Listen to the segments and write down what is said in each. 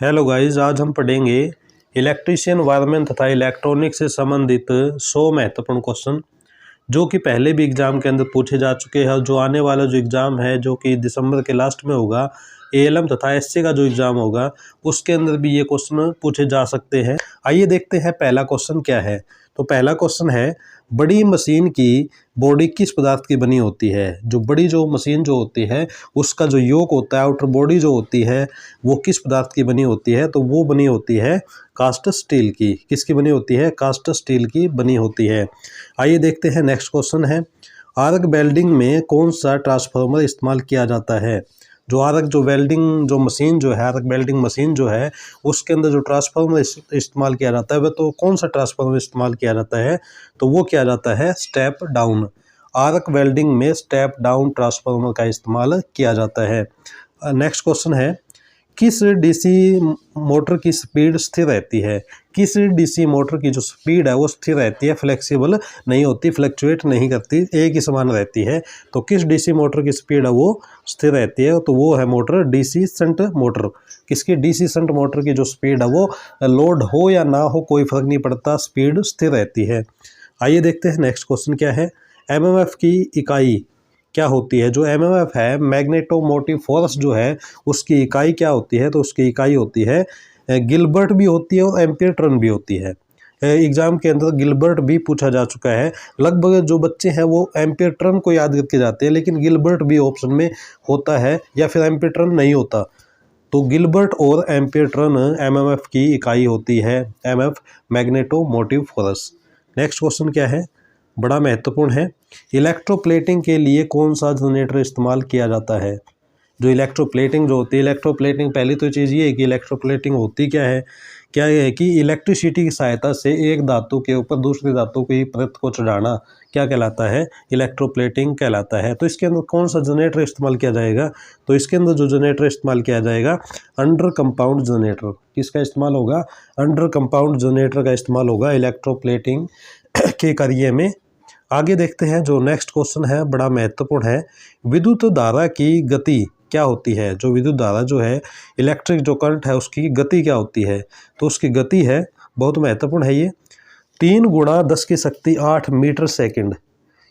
Hello guys, आज हम पढ़ेंगे इलेक्ट्रीशियन वायरमैन तथा इलेक्ट्रॉनिक से संबंधित 100 महत्वपूर्ण क्वेश्चन जो कि पहले भी एग्जाम के अंदर पूछे जा चुके हैं और जो आने वाला जो एग्ज़ाम है जो कि दिसंबर के लास्ट में होगा, एएलएम तथा एससी का जो एग्ज़ाम होगा उसके अंदर भी ये क्वेश्चन पूछे जा सकते हैं। आइए देखते हैं पहला क्वेश्चन क्या है। तो पहला क्वेश्चन है, बड़ी मशीन की बॉडी किस पदार्थ की बनी होती है। जो बड़ी जो मशीन जो होती है उसका जो योक होता है, आउटर बॉडी जो होती है वो किस पदार्थ की बनी होती है, तो वो बनी होती है कास्ट स्टील की। किसकी बनी होती है? कास्ट स्टील की बनी होती है। आइए देखते हैं नेक्स्ट क्वेश्चन है, आर्क वेल्डिंग में कौन सा ट्रांसफार्मर इस्तेमाल किया जाता है। जो आर्क जो वेल्डिंग जो मशीन जो है, आर्क वेल्डिंग मशीन जो है उसके अंदर जो ट्रांसफार्मर इस्तेमाल किया जाता है वह तो कौन सा ट्रांसफार्मर इस्तेमाल किया जाता है, तो वो किया जाता है स्टेप डाउन। आर्क वेल्डिंग में स्टेप डाउन ट्रांसफार्मर का इस्तेमाल किया जाता है। नेक्स्ट क्वेश्चन है, किस डीसी मोटर की स्पीड स्थिर रहती है। किस डीसी मोटर की जो स्पीड है वो स्थिर रहती है, फ्लेक्सिबल नहीं होती, फ्लक्चुएट नहीं करती, एक ही समान रहती है। तो किस डीसी मोटर की स्पीड है वो स्थिर रहती है, तो वो है मोटर डीसी शंट मोटर। किसकी? डीसी शंट मोटर की जो स्पीड है वो लोड हो या ना हो कोई फर्क नहीं पड़ता, स्पीड स्थिर रहती है। आइए देखते हैं नेक्स्ट क्वेश्चन क्या है, एमएमएफ की इकाई क्या होती है। जो एमएमएफ है, मैग्नेटोमोटिव फोर्स जो है उसकी इकाई क्या होती है, तो उसकी इकाई होती है गिलबर्ट भी होती है और एम्पियर टर्न भी होती है। एग्जाम के अंदर गिलबर्ट भी पूछा जा चुका है। लगभग जो बच्चे हैं वो एम्पियर टर्न को याद करके जाते हैं, लेकिन गिलबर्ट भी ऑप्शन में होता है या फिर एम्पियर टर्न नहीं होता। तो गिलबर्ट और एम्पियर टर्न एमएमएफ की इकाई होती है, MF magnetomotive force. Next question क्या है, बड़ा महत्वपूर्ण है, इलेक्ट्रोप्लेटिंग के लिए कौन सा जनरेटर इस्तेमाल किया जाता है। जो इलेक्ट्रोप्लेटिंग जो होती है, इलेक्ट्रोप्लेटिंग पहली तो चीज़ ये है कि इलेक्ट्रोप्लेटिंग होती क्या है। क्या ये है कि इलेक्ट्रिसिटी की सहायता से एक धातु के ऊपर दूसरी धातु की परत को चढ़ाना क्या कहलाता है, इलेक्ट्रोप्लेटिंग कहलाता है। तो इसके अंदर कौन सा जनरेटर इस्तेमाल किया जाएगा, तो इसके अंदर जो जनरेटर इस्तेमाल किया जाएगा अंडर कंपाउंड जनरेटर। किसका इस्तेमाल होगा? अंडर कंपाउंड जनरेटर का इस्तेमाल होगा इलेक्ट्रोप्लेटिंग के कार्य में। आगे देखते हैं जो नेक्स्ट क्वेश्चन है, बड़ा महत्वपूर्ण है, विद्युत धारा की गति क्या होती है। जो विद्युत धारा जो है, इलेक्ट्रिक जो करंट है उसकी गति क्या होती है, तो उसकी गति है, बहुत महत्वपूर्ण है ये, 3 गुणा 10 की शक्ति 8 मीटर सेकंड।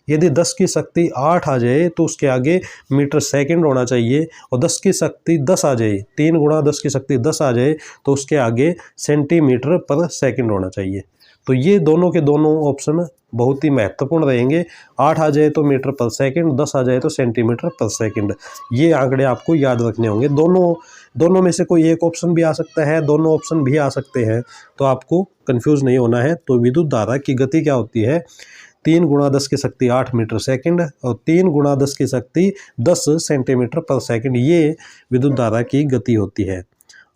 यदि 10 की शक्ति 8 आ जाए तो उसके आगे मीटर सेकंड होना चाहिए, और 10 की शक्ति 10 आ जाए, 3 गुणा 10 की शक्ति 10 आ जाए तो उसके आगे सेंटीमीटर पर सेकंड होना चाहिए। तो ये दोनों के दोनों ऑप्शन बहुत ही महत्वपूर्ण रहेंगे। 8 आ जाए तो मीटर पर सेकंड, 10 आ जाए तो सेंटीमीटर पर सेकंड। ये आंकड़े आपको याद रखने होंगे। दोनों में से कोई एक ऑप्शन भी आ सकता है, दोनों ऑप्शन भी आ सकते हैं, तो आपको कंफ्यूज नहीं होना है। तो विद्युत धारा की गति क्या होती है, 3 गुणा 10 की शक्ति 8 मीटर सेकंड और 3 गुणा 10 की शक्ति 10 सेंटीमीटर पर सेकंड, ये विद्युत धारा की गति होती है।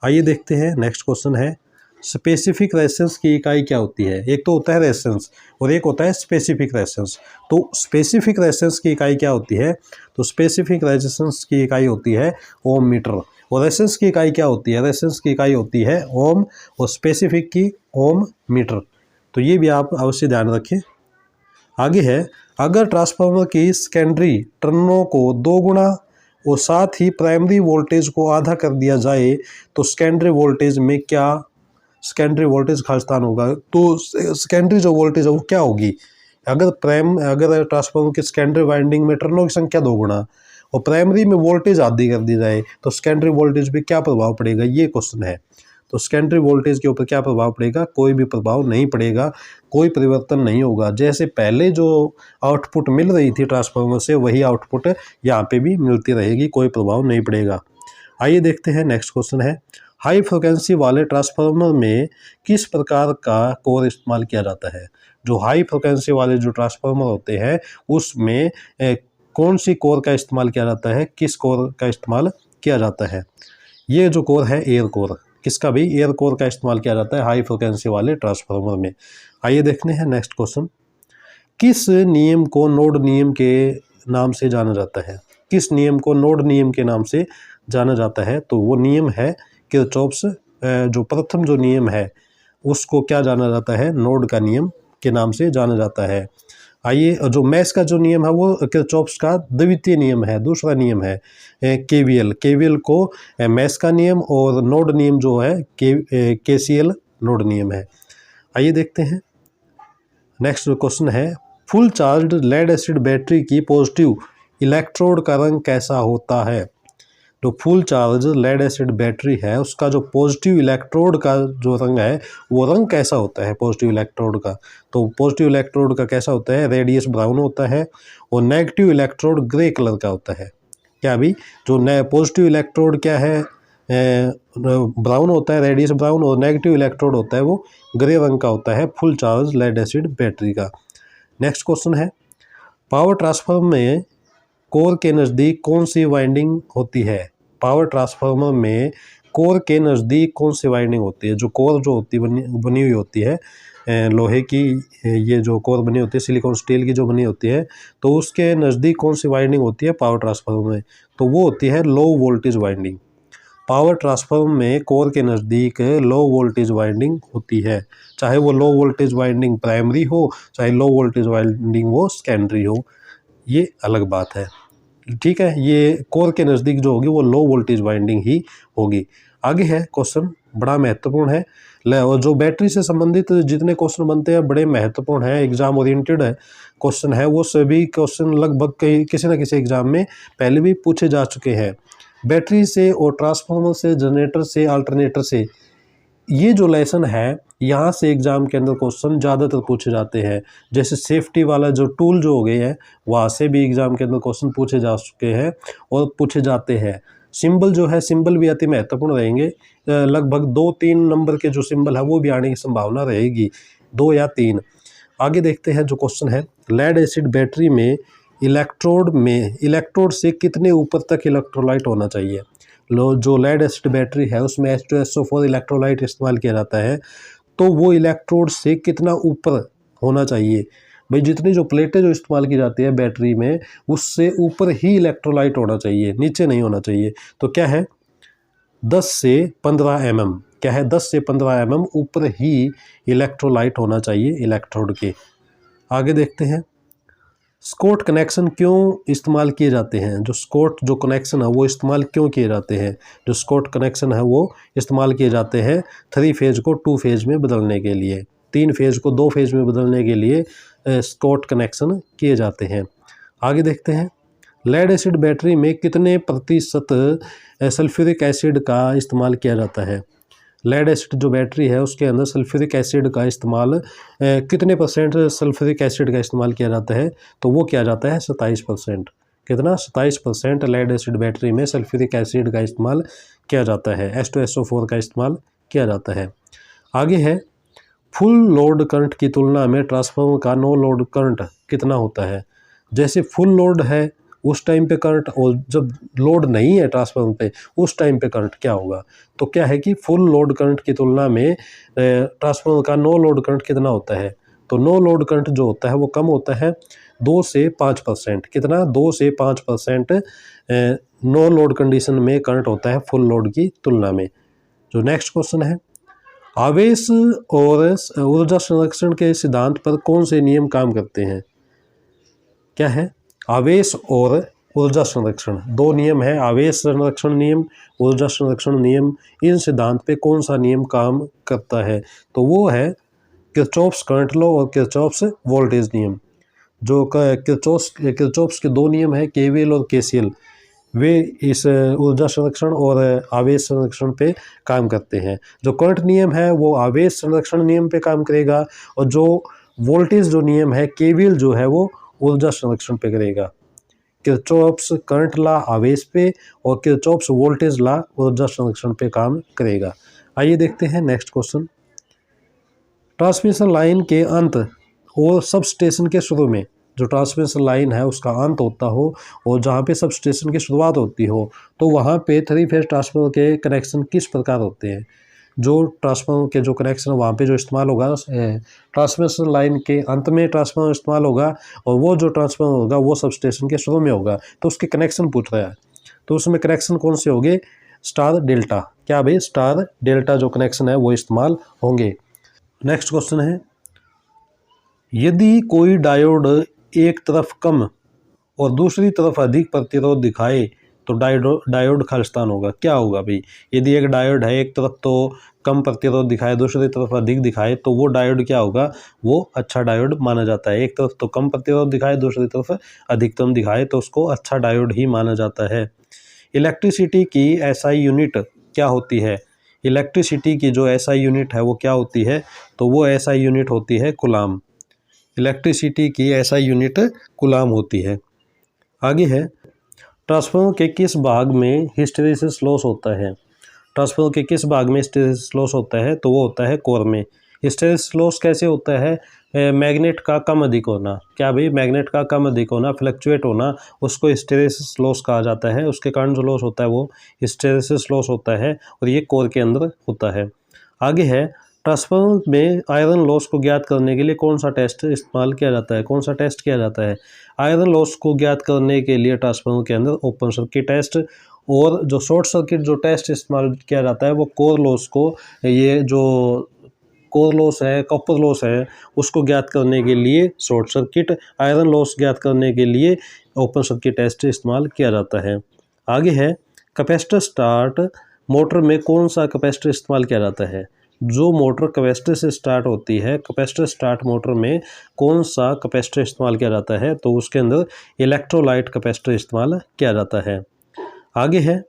आइए देखते हैं नेक्स्ट क्वेश्चन है, स्पेसिफिक रेजिस्टेंस की इकाई क्या होती है। एक तो होता है रेजिस्टेंस और एक होता है स्पेसिफिक रेजिस्टेंस। तो स्पेसिफिक रेजिस्टेंस की इकाई क्या होती है, तो स्पेसिफिक रेजिस्टेंस की इकाई होती है ओम मीटर। और रेजिस्टेंस की इकाई क्या होती है, रेजिस्टेंस की इकाई होती है ओम, और स्पेसिफिक की ओम मीटर। तो ये भी आप अवश्य ध्यान रखें। आगे है, अगर ट्रांसफार्मर की सेकेंडरी टर्नों को 2 गुना और साथ ही प्राइमरी वोल्टेज को आधा कर दिया जाए तो सेकेंडरी वोल्टेज में क्या, सेकेंडरी वोल्टेज का स्थान होगा। तो सेकेंडरी जो वोल्टेज है वो क्या होगी, अगर ट्रांसफार्मर की सेकेंडरी वाइंडिंग में टर्नों की संख्या 2 गुना और प्राइमरी में वोल्टेज आधी कर दी जाए तो सेकेंडरी वोल्टेज पे क्या प्रभाव पड़ेगा, ये क्वेश्चन है। तो सेकेंडरी वोल्टेज के ऊपर क्या प्रभाव पड़ेगा, कोई भी प्रभाव नहीं पड़ेगा, कोई परिवर्तन नहीं होगा। जैसे पहले जो आउटपुट मिल रही थी ट्रांसफार्मर से वही आउटपुट यहाँ पे भी मिलती रहेगी, कोई प्रभाव नहीं पड़ेगा। आइए देखते हैं नेक्स्ट क्वेश्चन है, हाई फ्रिक्वेंसी वाले ट्रांसफार्मर में किस प्रकार का कोर इस्तेमाल किया जाता है। जो हाई फ्रिक्वेंसी वाले जो ट्रांसफार्मर होते हैं उसमें कौन सी कोर का इस्तेमाल किया जाता है, किस कोर का इस्तेमाल किया जाता है। ये जो कोर है एयर कोर, किसका भी, एयर कोर का इस्तेमाल किया जाता है हाई फ्रिक्वेंसी वाले ट्रांसफार्मर में। आइए देखते हैं नेक्स्ट क्वेश्चन, किस नियम को नोड नियम के नाम से जाना जाता है। किस नियम को नोड नियम के नाम से जाना जाता है, तो वो नियम है किरचॉफ्स, जो प्रथम जो नियम है उसको क्या जाना जाता है, नोड का नियम के नाम से जाना जाता है। आइए, जो मैश का जो नियम है वो किरचॉफ्स का द्वितीय नियम है, दूसरा नियम है केवीएल को मैश का नियम और नोड नियम जो है केसीएल नोड नियम है। आइए देखते हैं नेक्स्ट क्वेश्चन है, full charge lead acid battery की पॉजिटिव इलेक्ट्रोड का रंग कैसा होता है? जो full charge lead acid battery है उसका जो पॉजिटिव इलेक्ट्रोड का जो रंग है वो रंग कैसा होता है पॉजिटिव इलेक्ट्रोड का? तो पॉजिटिव इलेक्ट्रोड का कैसा होता है? रेडियस ब्राउन होता है और नेगेटिव इलेक्ट्रोड ग्रे कलर का होता है। क्या अभी जो पॉजिटिव इलेक्ट्रोड क्या है ब्राउन होता है, रेडियस ब्राउन, और नेगेटिव इलेक्ट्रोड होता है वो ग्रे रंग का होता है full charge lead acid battery का। नेक्स्ट क्वेश्चन है, पावर ट्रांसफार्मर में कोर के नज़दीक कौन सी वाइंडिंग होती है? पावर ट्रांसफार्मर में कोर के नज़दीक कौन सी वाइंडिंग होती है? जो कोर जो होती है बनी हुई होती है लोहे की, ये जो कोर बनी होती है सिलिकॉन स्टील की जो बनी होती है, तो उसके नज़दीक कौन सी वाइंडिंग होती है पावर ट्रांसफार्मर में? तो वो होती है low voltage winding. Power transformer में कोर के नज़दीक लो वोल्टेज वाइंडिंग होती है, चाहे वो लो वोल्टेज वाइंडिंग प्राइमरी हो, चाहे लो वोल्टेज वाइंडिंग वो सेकेंडरी हो, ये अलग बात है। ठीक है, ये कोर के नज़दीक जो होगी वो लो वोल्टेज वाइंडिंग ही होगी। आगे है क्वेश्चन, बड़ा महत्वपूर्ण है, और जो बैटरी से संबंधित जितने क्वेश्चन बनते हैं बड़े महत्वपूर्ण है, एग्जाम ओरिएंटेड है क्वेश्चन है, वो सभी क्वेश्चन लगभग किसी न किसी एग्जाम में पहले भी पूछे जा चुके हैं। बैटरी से और ट्रांसफार्मर से, जनरेटर से, अल्टरनेटर से, ये जो लेसन है यहाँ से एग्जाम के अंदर क्वेश्चन ज़्यादातर पूछे जाते हैं। जैसे सेफ्टी वाला जो टूल जो हो गए हैं वहाँ से भी एग्जाम के अंदर क्वेश्चन पूछे जा चुके हैं और पूछे जाते हैं। सिंबल जो है, सिंबल भी अति महत्वपूर्ण रहेंगे, लगभग 2-3 नंबर के जो सिंबल है वो भी आने की संभावना रहेगी, 2 या 3। आगे देखते हैं जो क्वेश्चन है, लेड एसिड बैटरी में इलेक्ट्रोड से कितने ऊपर तक इलेक्ट्रोलाइट होना चाहिए? जो लेड एसिड बैटरी है उसमें H2SO4 इलेक्ट्रोलाइट इस्तेमाल किया जाता है, तो वो इलेक्ट्रोड से कितना ऊपर होना चाहिए? भाई जितनी जो प्लेटें जो इस्तेमाल की जाती है बैटरी में उससे ऊपर ही इलेक्ट्रोलाइट होना चाहिए, नीचे नहीं होना चाहिए। तो क्या है 10 से 15 mm, क्या है 10 से 15 mm ऊपर ही इलेक्ट्रोलाइट होना चाहिए इलेक्ट्रोड के। आगे देखते हैं, स्कॉट कनेक्शन क्यों इस्तेमाल किए जाते हैं? जो स्कॉट जो कनेक्शन है वो इस्तेमाल क्यों किए जाते हैं? जो स्कॉट कनेक्शन है वो इस्तेमाल किए जाते हैं 3 फेज को 2 फेज में बदलने के लिए, 3 फेज को 2 फेज में बदलने के लिए स्कॉट कनेक्शन किए जाते हैं। आगे देखते हैं, लेड एसिड बैटरी में कितने प्रतिशत सल्फ्यूरिक एसिड का इस्तेमाल किया जाता है? लेड एसिड जो बैटरी है उसके अंदर सल्फ्यूरिक एसिड का इस्तेमाल कितने परसेंट सल्फ्यूरिक एसिड का इस्तेमाल किया जाता है? तो वो किया जाता है 27%। कितना? 27% लेड एसिड बैटरी में सल्फ्यूरिक एसिड का इस्तेमाल किया जाता है, H2SO4 का इस्तेमाल किया जाता है। आगे है, फुल लोड करंट की तुलना में ट्रांसफार्मर का नो लोड करंट कितना होता है? जैसे फुल लोड है उस टाइम पे करंट, और जब लोड नहीं है ट्रांसफार्मर पे उस टाइम पे करंट क्या होगा? तो क्या है कि फुल लोड करंट की तुलना में ट्रांसफार्मर का नो लोड करंट कितना होता है? तो नो लोड करंट जो होता है वो कम होता है 2 से 5%। कितना? 2 से 5% नो लोड कंडीशन में करंट होता है फुल लोड की तुलना में। जो नेक्स्ट क्वेश्चन है, आवेश और ऊर्जा संरक्षण के सिद्धांत पर कौन से नियम काम करते हैं? क्या है? आवेश और ऊर्जा संरक्षण, 2 नियम है, आवेश संरक्षण नियम, ऊर्जा संरक्षण नियम। इन सिद्धांत पे कौन सा नियम काम करता है? तो वो है किरचॉफ्स करंट लॉ और किरचॉफ्स वोल्टेज नियम। जो किरचॉफ्स के 2 नियम है, केवीएल और केसीएल, वे इस ऊर्जा संरक्षण और आवेश संरक्षण पे काम करते हैं। जो करंट नियम है वो आवेश संरक्षण नियम पे काम करेगा, और जो वोल्टेज जो नियम है केवीएल जो है वो ऊर्जा संरक्षण पे करेगा। किरचॉफ्स करंट लॉ आवेश पे और किरचॉफ्स वोल्टेज लॉ ऊर्जा संरक्षण पे काम करेगा। आइए देखते हैं नेक्स्ट क्वेश्चन, ट्रांसमिशन लाइन के अंत और सब स्टेशन के शुरू में, जो ट्रांसमिशन लाइन है उसका अंत होता हो और जहाँ पे सब स्टेशन की शुरुआत होती हो, तो वहाँ पे 3 फेज ट्रांसफार्मर के कनेक्शन किस प्रकार होते हैं? जो ट्रांसफार्मर के जो कनेक्शन वहाँ पे जो इस्तेमाल होगा ट्रांसमिशन लाइन के अंत में ट्रांसफार्मर इस्तेमाल होगा, और वो जो ट्रांसफार्मर होगा वो सब स्टेशन के शुरू में होगा। तो उसके कनेक्शन पूछ रहा है, तो उसमें कनेक्शन कौन से होंगे? Star delta. क्या भाई? स्टार डेल्टा जो कनेक्शन है वो इस्तेमाल होंगे। नेक्स्ट क्वेश्चन है, यदि कोई डायोड एक तरफ कम और दूसरी तरफ अधिक प्रतिरोध दिखाए तो डायोड खालिस्तान होगा। क्या होगा भाई, यदि एक डायोड है, एक तरफ तो कम प्रतिरोध दिखाए, दूसरी तरफ अधिक दिखाए, तो वो डायोड क्या होगा, वो अच्छा डायोड माना जाता है। एक तरफ तो कम प्रतिरोध दिखाए, दूसरी तरफ अधिकतम दिखाए, तो उसको अच्छा डायोड ही माना जाता है। इलेक्ट्रिसिटी की एसआई यूनिट क्या होती है? इलेक्ट्रिसिटी की जो एसआई यूनिट है वो क्या होती है? तो वो एसआई यूनिट होती है कूलाम। इलेक्ट्रिसिटी की एसआई यूनिट कूलाम होती है। आगे है, ट्रांसफार्मर के किस भाग में हिस्टैरिसीस लॉस होता है? ट्रांसफार्मर के किस भाग में हिस्टैरिसीस लॉस होता है? तो वो होता है कोर में। हिस्टैरिसीस लॉस कैसे होता है? मैग्नेट का कम अधिक होना। क्या भाई, मैग्नेट का कम अधिक होना, फ्लक्चुएट होना, उसको हिस्टैरिसीस लॉस कहा जाता है। उसके कारण जो लॉस होता है वो हिस्टैरिसीस लॉस होता है और ये कोर के अंदर होता है। आगे है, ट्रांसफार्मर में आयरन लॉस को ज्ञात करने के लिए कौन सा टेस्ट इस्तेमाल किया जाता है? कौन सा टेस्ट किया जाता है? आयरन लॉस को ज्ञात करने के लिए ट्रांसफार्मर के अंदर ओपन सर्किट टेस्ट और जो शॉर्ट सर्किट जो टेस्ट इस्तेमाल किया जाता है वो कोर लॉस को, ये जो कोर लॉस है, कॉपर लॉस है, उसको ज्ञात करने के लिए शॉर्ट सर्किट, आयरन लॉस ज्ञात करने के लिए ओपन सर्किट टेस्ट इस्तेमाल किया जाता है। आगे है, कैपेसिटर स्टार्ट मोटर में कौन सा कैपेसिटर इस्तेमाल किया जाता है? जो मोटर कैपेसिटर से स्टार्ट होती है, कैपेसिटर स्टार्ट मोटर में कौन सा कैपेसिटर इस्तेमाल किया जाता है? तो उसके अंदर इलेक्ट्रोलाइट कैपेसिटर इस्तेमाल किया जाता है। आगे है,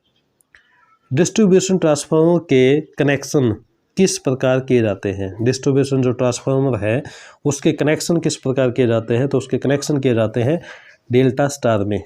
डिस्ट्रीब्यूशन ट्रांसफार्मर के कनेक्शन किस प्रकार किए जाते हैं? डिस्ट्रीब्यूशन जो ट्रांसफार्मर है उसके कनेक्शन किस प्रकार किए जाते हैं? तो उसके कनेक्शन किए जाते हैं डेल्टा स्टार में।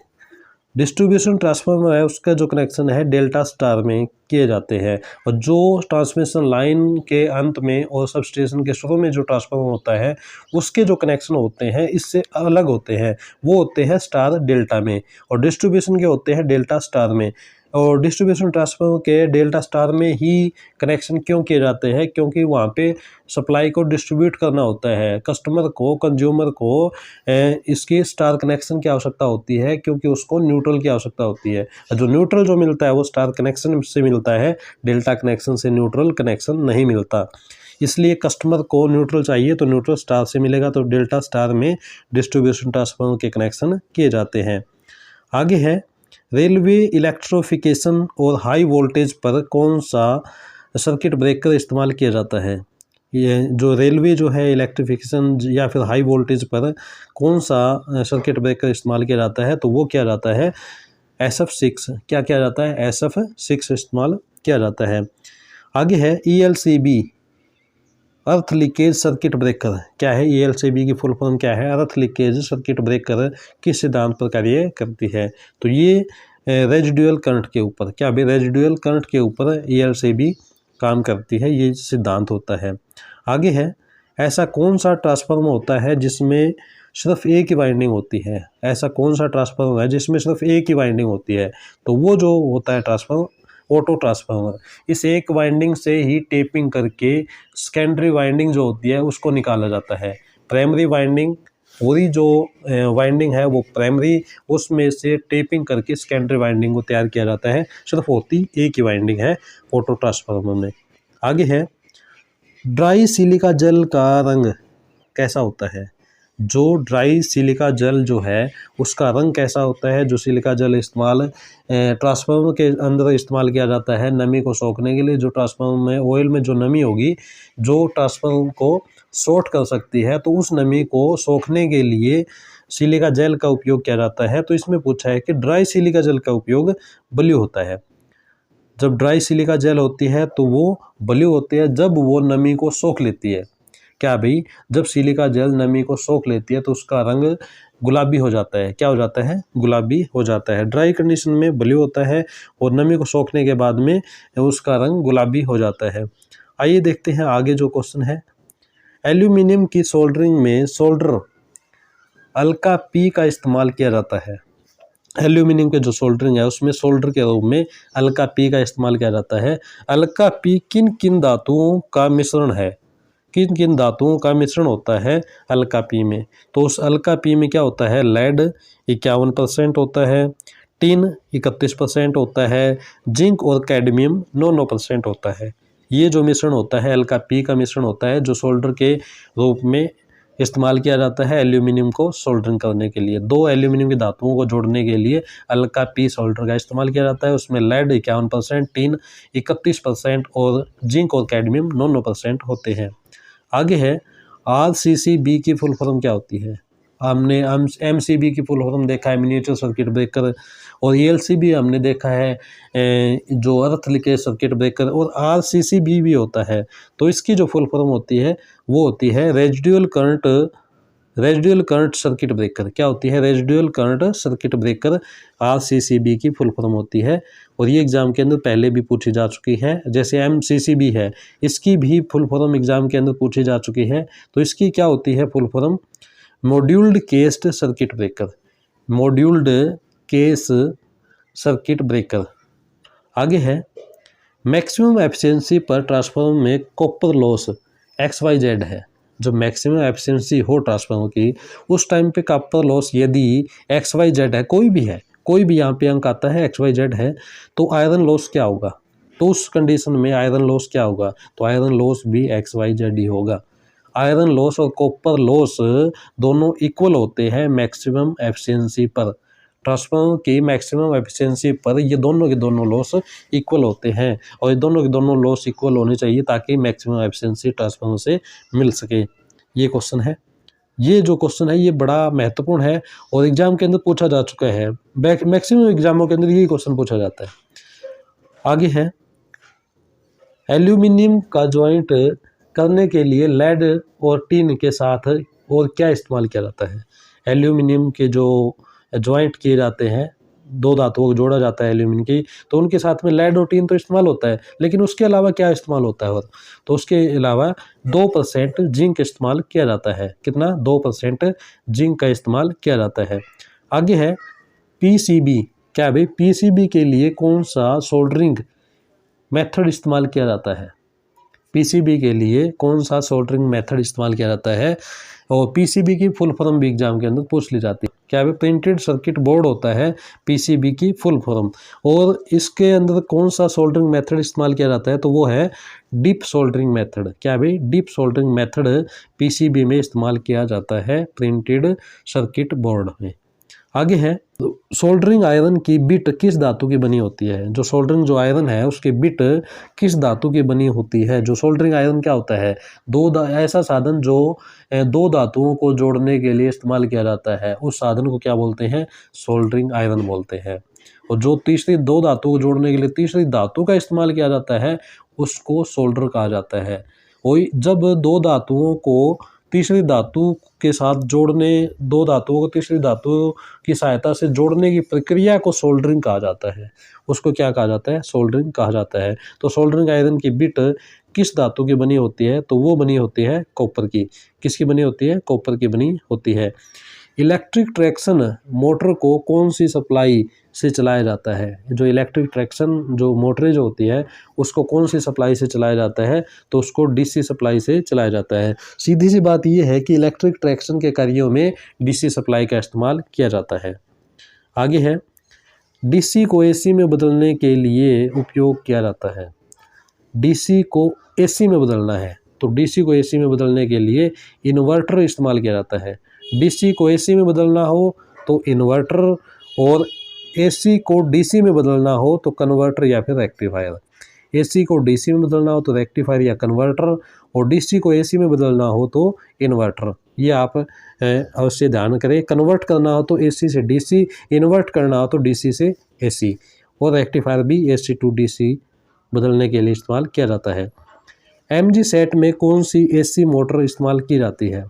डिस्ट्रीब्यूशन ट्रांसफार्मर है उसका जो कनेक्शन है डेल्टा स्टार में किए जाते हैं, और जो ट्रांसमिशन लाइन के अंत में और सब स्टेशन के शुरू में जो ट्रांसफार्मर होता है उसके जो कनेक्शन होते हैं इससे अलग होते हैं, वो होते हैं स्टार डेल्टा में, और डिस्ट्रीब्यूशन के होते हैं डेल्टा स्टार में। और डिस्ट्रीब्यूशन ट्रांसफार्मर के डेल्टा स्टार में ही कनेक्शन क्यों किए जाते हैं? क्योंकि वहाँ पे सप्लाई को डिस्ट्रीब्यूट करना होता है, कस्टमर को, कंज्यूमर को इसकी स्टार कनेक्शन की आवश्यकता होती है, क्योंकि उसको न्यूट्रल की आवश्यकता होती है। जो न्यूट्रल जो मिलता है वो स्टार कनेक्शन से मिलता है, डेल्टा कनेक्शन से न्यूट्रल कनेक्शन नहीं मिलता। इसलिए कस्टमर को न्यूट्रल चाहिए तो न्यूट्रल स्टार से मिलेगा, तो डेल्टा स्टार में डिस्ट्रीब्यूशन ट्रांसफार्मर के कनेक्शन किए जाते हैं। आगे है, रेलवे इलेक्ट्रिफिकेशन और हाई वोल्टेज पर कौन सा सर्किट ब्रेकर इस्तेमाल किया जाता है? ये जो रेलवे जो है इलेक्ट्रिफिकेशन या फिर हाई वोल्टेज पर कौन सा सर्किट ब्रेकर इस्तेमाल किया जाता है? तो वो किया जाता है SF6। क्या किया जाता है? SF6 इस्तेमाल किया जाता है। आगे है, ELCB अर्थ लीकेज सर्किट ब्रेकर क्या है? ELCB की फुल फॉर्म क्या है? अर्थ लीकेज सर्किट ब्रेकर किस सिद्धांत पर कार्य करती है? तो ये रेजिडुअल करंट के ऊपर, क्या भाई, रेजिडुअल करंट के ऊपर ELCB काम करती है, ये सिद्धांत होता है। आगे है, ऐसा कौन सा ट्रांसफार्मर होता है जिसमें सिर्फ एक ही वाइंडिंग होती है? ऐसा कौन सा ट्रांसफार्मर है जिसमें सिर्फ एक ही वाइंडिंग होती है? तो वो जो होता है ट्रांसफार्मर ऑटो ट्रांसफार्मर। इस एक वाइंडिंग से ही टेपिंग करके सेकेंडरी वाइंडिंग जो होती है उसको निकाला जाता है। प्राइमरी वाइंडिंग, पूरी जो वाइंडिंग है वो प्राइमरी, उसमें से टेपिंग करके सेकेंडरी वाइंडिंग को तैयार किया जाता है। सिर्फ होती एक ही वाइंडिंग है ऑटो ट्रांसफार्मर में। आगे है, ड्राई सिलिका जेल का रंग कैसा होता है? जो ड्राई सिलिका जेल जो है उसका रंग कैसा होता है? जो सिलिका जेल इस्तेमाल ट्रांसफार्मर के अंदर इस्तेमाल किया जाता है नमी को सोखने के लिए। जो ट्रांसफार्मर में ऑयल में जो नमी होगी जो ट्रांसफार्मर को शॉर्ट कर सकती है, तो उस नमी को सोखने के लिए सिलिका जेल का उपयोग किया जाता है। तो इसमें पूछा है कि ड्राई सिलिका जेल का उपयोग ब्लू होता है। जब ड्राई सिलिका जेल होती है तो वो ब्लू होती है जब वो नमी को सोख लेती है। क्या भाई, जब सिलिका जेल नमी को सोख लेती है तो उसका रंग गुलाबी हो जाता है। क्या हो जाता है? गुलाबी हो जाता है। ड्राई कंडीशन में ब्लू होता है और नमी को सोखने के बाद में उसका रंग गुलाबी हो जाता है। आइए देखते हैं आगे जो क्वेश्चन है। एल्यूमिनियम की सोल्डरिंग में सोल्डर अल्का पी का इस्तेमाल किया जाता है। एल्यूमिनियम के जो सोल्डरिंग है उसमें सोल्डर के रूप में अल्का पी का इस्तेमाल किया जाता है। अल्का पी किन किन धातुओं का मिश्रण है? किन किन धातुओं का मिश्रण होता है अल्का पी में? तो उस अल्का पी में क्या होता है? लेड 51% होता है, टिन 31% होता है, जिंक और कैडमियम 9% होता है। ये जो मिश्रण होता है अल्का पी का मिश्रण होता है जो सोल्डर के रूप में इस्तेमाल किया जाता है एल्यूमिनियम को सोल्डरिंग करने के लिए। दो एल्यूमिनियम की धातुओं को जोड़ने के लिए अलग का पी सोल्डर का इस्तेमाल किया जाता है। उसमें लेड 51%, टीन 31% और जिंक और कैडमियम 9% होते हैं। आगे है RCCB की फुल फॉर्म क्या होती है। हमने MCB की फुल फॉर्म देखा है, मिनिएचर सर्किट ब्रेकर, और ELCB हमने देखा है जो अर्थ लीकेज सर्किट ब्रेकर, और RCCB भी होता है। तो इसकी जो फुल फॉर्म होती है वो होती है रेजिडुअल करंट सर्किट ब्रेकर। क्या होती है? Residual current circuit breaker RCCB की फुल फॉर्म होती है। और ये एग्जाम के अंदर पहले भी पूछी जा चुकी है। जैसे MCCB है, इसकी भी फुल फॉर्म एग्जाम के अंदर पूछी जा चुकी है। तो इसकी क्या होती है full form? Moulded cased circuit breaker. Moulded case circuit breaker. आगे है मैक्सिमम एफिशिएंसी पर ट्रांसफार्मर में कॉपर लॉस XYZ है। जो मैक्सिमम एफिशिएंसी हो ट्रांसफार्मर की, उस टाइम पे कॉपर लॉस यदि XYZ है, कोई भी यहाँ पे अंक आता है XYZ है, तो आयरन लॉस क्या होगा? तो उस कंडीशन में आयरन लॉस क्या होगा? तो आयरन लॉस भी XYZ ही होगा। आयरन लॉस और कॉपर लॉस दोनों इक्वल होते हैं मैक्सिमम एफिशिएंसी पर। ट्रांसफार्मर की मैक्सिमम एफिशिएंसी पर ये दोनों के दोनों लॉस इक्वल होते हैं, और ये दोनों के दोनों लॉस इक्वल होने चाहिए ताकि मैक्सिमम एफिशिएंसी ट्रांसफार्मर से मिल सके। ये क्वेश्चन है। ये जो क्वेश्चन है ये बड़ा महत्वपूर्ण है और एग्जाम के अंदर पूछा जा चुका है। मैक्सिमम एग्जामों के अंदर यही क्वेश्चन पूछा जाता है। आगे है एल्यूमिनियम का ज्वाइंट करने के लिए लेड और टीन के साथ और क्या इस्तेमाल किया जाता है? एल्यूमिनियम के जो ज्वाइंट किए जाते हैं, दो धातुओं को जोड़ा जाता है एल्यूमिनियम की, तो उनके साथ में लेड और टीन तो इस्तेमाल होता है, लेकिन उसके अलावा क्या इस्तेमाल होता है? और तो उसके अलावा 2% जिंक इस्तेमाल किया जाता है। कितना? 2% जिंक का इस्तेमाल किया जाता है। आगे है PCB। क्या भाई? PCB के लिए कौन सा सोल्डरिंग मेथड इस्तेमाल किया जाता है? PCB के लिए कौन सा सोल्डरिंग मेथड इस्तेमाल किया जाता है? और PCB की फुल फॉर्म भी एग्जाम के अंदर पूछ ली जाती है। क्या है? प्रिंटेड सर्किट बोर्ड होता है PCB की फुल फॉर्म। और इसके अंदर कौन सा सोल्डरिंग मेथड इस्तेमाल किया जाता है? तो वो है डीप सोल्डरिंग मेथड। क्या है भाई? डीप सोल्डरिंग मेथड PCB में इस्तेमाल किया जाता है प्रिंटेड सर्किट बोर्ड में। आगे है सोल्डरिंग आयरन की बिट किस धातु की बनी होती है? जो सोल्डरिंग जो आयरन है उसकी बिट किस धातु की बनी होती है? जो सोल्डरिंग आयरन क्या होता है? ऐसा साधन जो दो धातुओं को जोड़ने के लिए इस्तेमाल किया जाता है, उस साधन को क्या बोलते हैं? सोल्डरिंग आयरन बोलते हैं। और जो तीसरी दो धातु को जोड़ने के लिए तीसरी धातु का इस्तेमाल किया जाता है, उसको सोल्डर कहा जाता है। और जब दो धातुओं को तीसरी धातु के साथ जोड़ने, दो धातुओं को तीसरी धातु की सहायता से जोड़ने की प्रक्रिया को सोल्डरिंग कहा जाता है। उसको क्या कहा जाता है? सोल्डरिंग कहा जाता है। तो सोल्डरिंग आयरन की बिट किस धातु की बनी होती है? तो वो बनी होती है कॉपर की। किसकी बनी होती है? कॉपर की बनी होती है। इलेक्ट्रिक ट्रैक्शन मोटर को कौन सी सप्लाई से चलाया जाता है? जो इलेक्ट्रिक ट्रैक्शन जो मोटरें जो होती है उसको कौन सी सप्लाई से चलाया जाता है? तो उसको DC सप्लाई से चलाया जाता है। सीधी सी बात यह है कि इलेक्ट्रिक ट्रैक्शन के कार्यों में DC सप्लाई का इस्तेमाल किया जाता है। आगे है DC को AC में बदलने के लिए उपयोग किया जाता है। DC को AC में बदलना है तो DC को AC में बदलने के लिए इन्वर्टर इस्तेमाल किया जाता है। DC को AC में बदलना हो तो इन्वर्टर, और AC को DC में बदलना हो तो कन्वर्टर या फिर रेक्टिफायर। AC को DC में बदलना हो तो रेक्टिफायर या कन्वर्टर, और DC को AC में बदलना हो तो इन्वर्टर। ये आप अवश्य ध्यान करें। कन्वर्ट करना हो तो AC से DC, इन्वर्ट करना हो तो DC से AC, और रेक्टिफायर भी AC to DC बदलने के लिए इस्तेमाल किया जाता है। MG सेट में कौन सी AC मोटर इस्तेमाल की जाती है?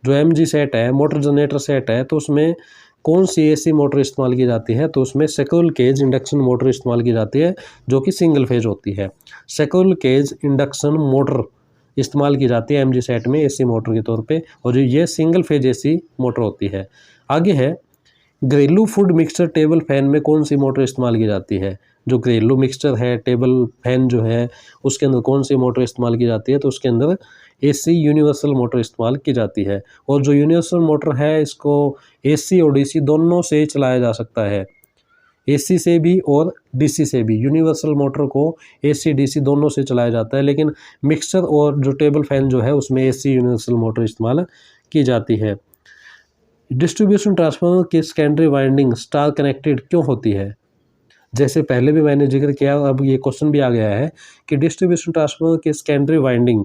जो MG सेट है, मोटर जनरेटर सेट है, तो उसमें कौन सी AC मोटर इस्तेमाल की जाती है? तो उसमें स्क्विरल केज इंडक्शन मोटर इस्तेमाल की जाती है जो कि सिंगल फेज होती है। स्क्विरल केज इंडक्शन मोटर इस्तेमाल की जाती है MG सेट में AC मोटर के तौर पे, और जो ये सिंगल फेज AC मोटर होती है। आगे है घरेलू फूड मिक्सचर टेबल फैन में कौन सी मोटर इस्तेमाल की जाती है? जो घरेलू मिक्सचर है, टेबल फैन जो है, उसके अंदर कौन सी मोटर इस्तेमाल की जाती है? तो उसके अंदर AC यूनिवर्सल मोटर इस्तेमाल की जाती है। और जो यूनिवर्सल मोटर है इसको AC और DC दोनों से चलाया जा सकता है। AC से भी और DC से भी। यूनिवर्सल मोटर को AC DC दोनों से चलाया जाता है, लेकिन मिक्सचर और जो टेबल फैन जो है उसमें AC यूनिवर्सल मोटर इस्तेमाल की जाती है। डिस्ट्रीब्यूशन ट्रांसफार्मर की सेकेंडरी वाइंडिंग स्टार कनेक्टेड क्यों होती है? जैसे पहले भी मैंने जिक्र किया, अब ये क्वेश्चन भी आ गया है कि डिस्ट्रीब्यूशन ट्रांसफार्मर की सेकेंडरी वाइंडिंग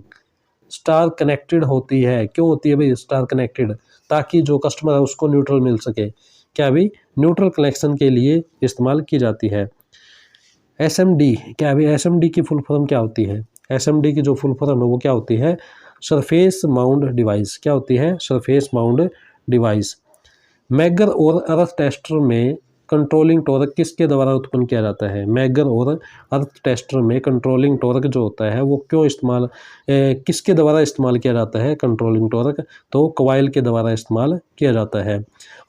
स्टार कनेक्टेड होती है। क्यों होती है भाई स्टार कनेक्टेड? ताकि जो कस्टमर है उसको न्यूट्रल मिल सके। क्या भाई? न्यूट्रल कनेक्शन के लिए इस्तेमाल की जाती है। SMD, क्या भाई SMD की फुल फॉर्म क्या होती है? SMD की जो फुल फॉर्म है वो क्या होती है? Surface mount device. क्या होती है? Surface mount device. मैगर और अर्थ टेस्टर में कंट्रोलिंग टॉर्क किसके द्वारा उत्पन्न किया जाता है? मैगर और अर्थ टेस्टर में कंट्रोलिंग टॉर्क जो होता है वो क्यों किसके द्वारा इस्तेमाल किया जाता है? कंट्रोलिंग टॉर्क तो कॉइल के द्वारा इस्तेमाल किया जाता है।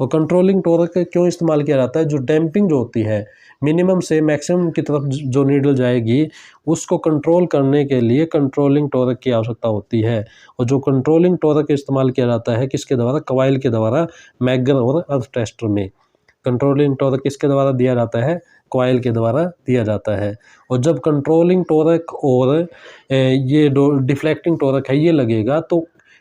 और कंट्रोलिंग टॉर्क क्यों इस्तेमाल किया जाता है? जो डैम्पिंग जो होती है, मिनिमम से मैक्सिमम की तरफ जो नीडल जाएगी उसको कंट्रोल करने के लिए कंट्रोलिंग टॉर्क की आवश्यकता होती है। और जो कंट्रोलिंग टॉर्क इस्तेमाल किया जाता है किसके द्वारा? कॉइल के द्वारा, मैगर और अर्थ टेस्टर में। कंट्रोलिंग टॉर्क किसके द्वारा दिया जाता है? कॉइल के द्वारा दिया जाता है। और जब कंट्रोलिंग टॉर्क और ये डिफ्लेक्टिंग टॉर्क है ये लगेगा तो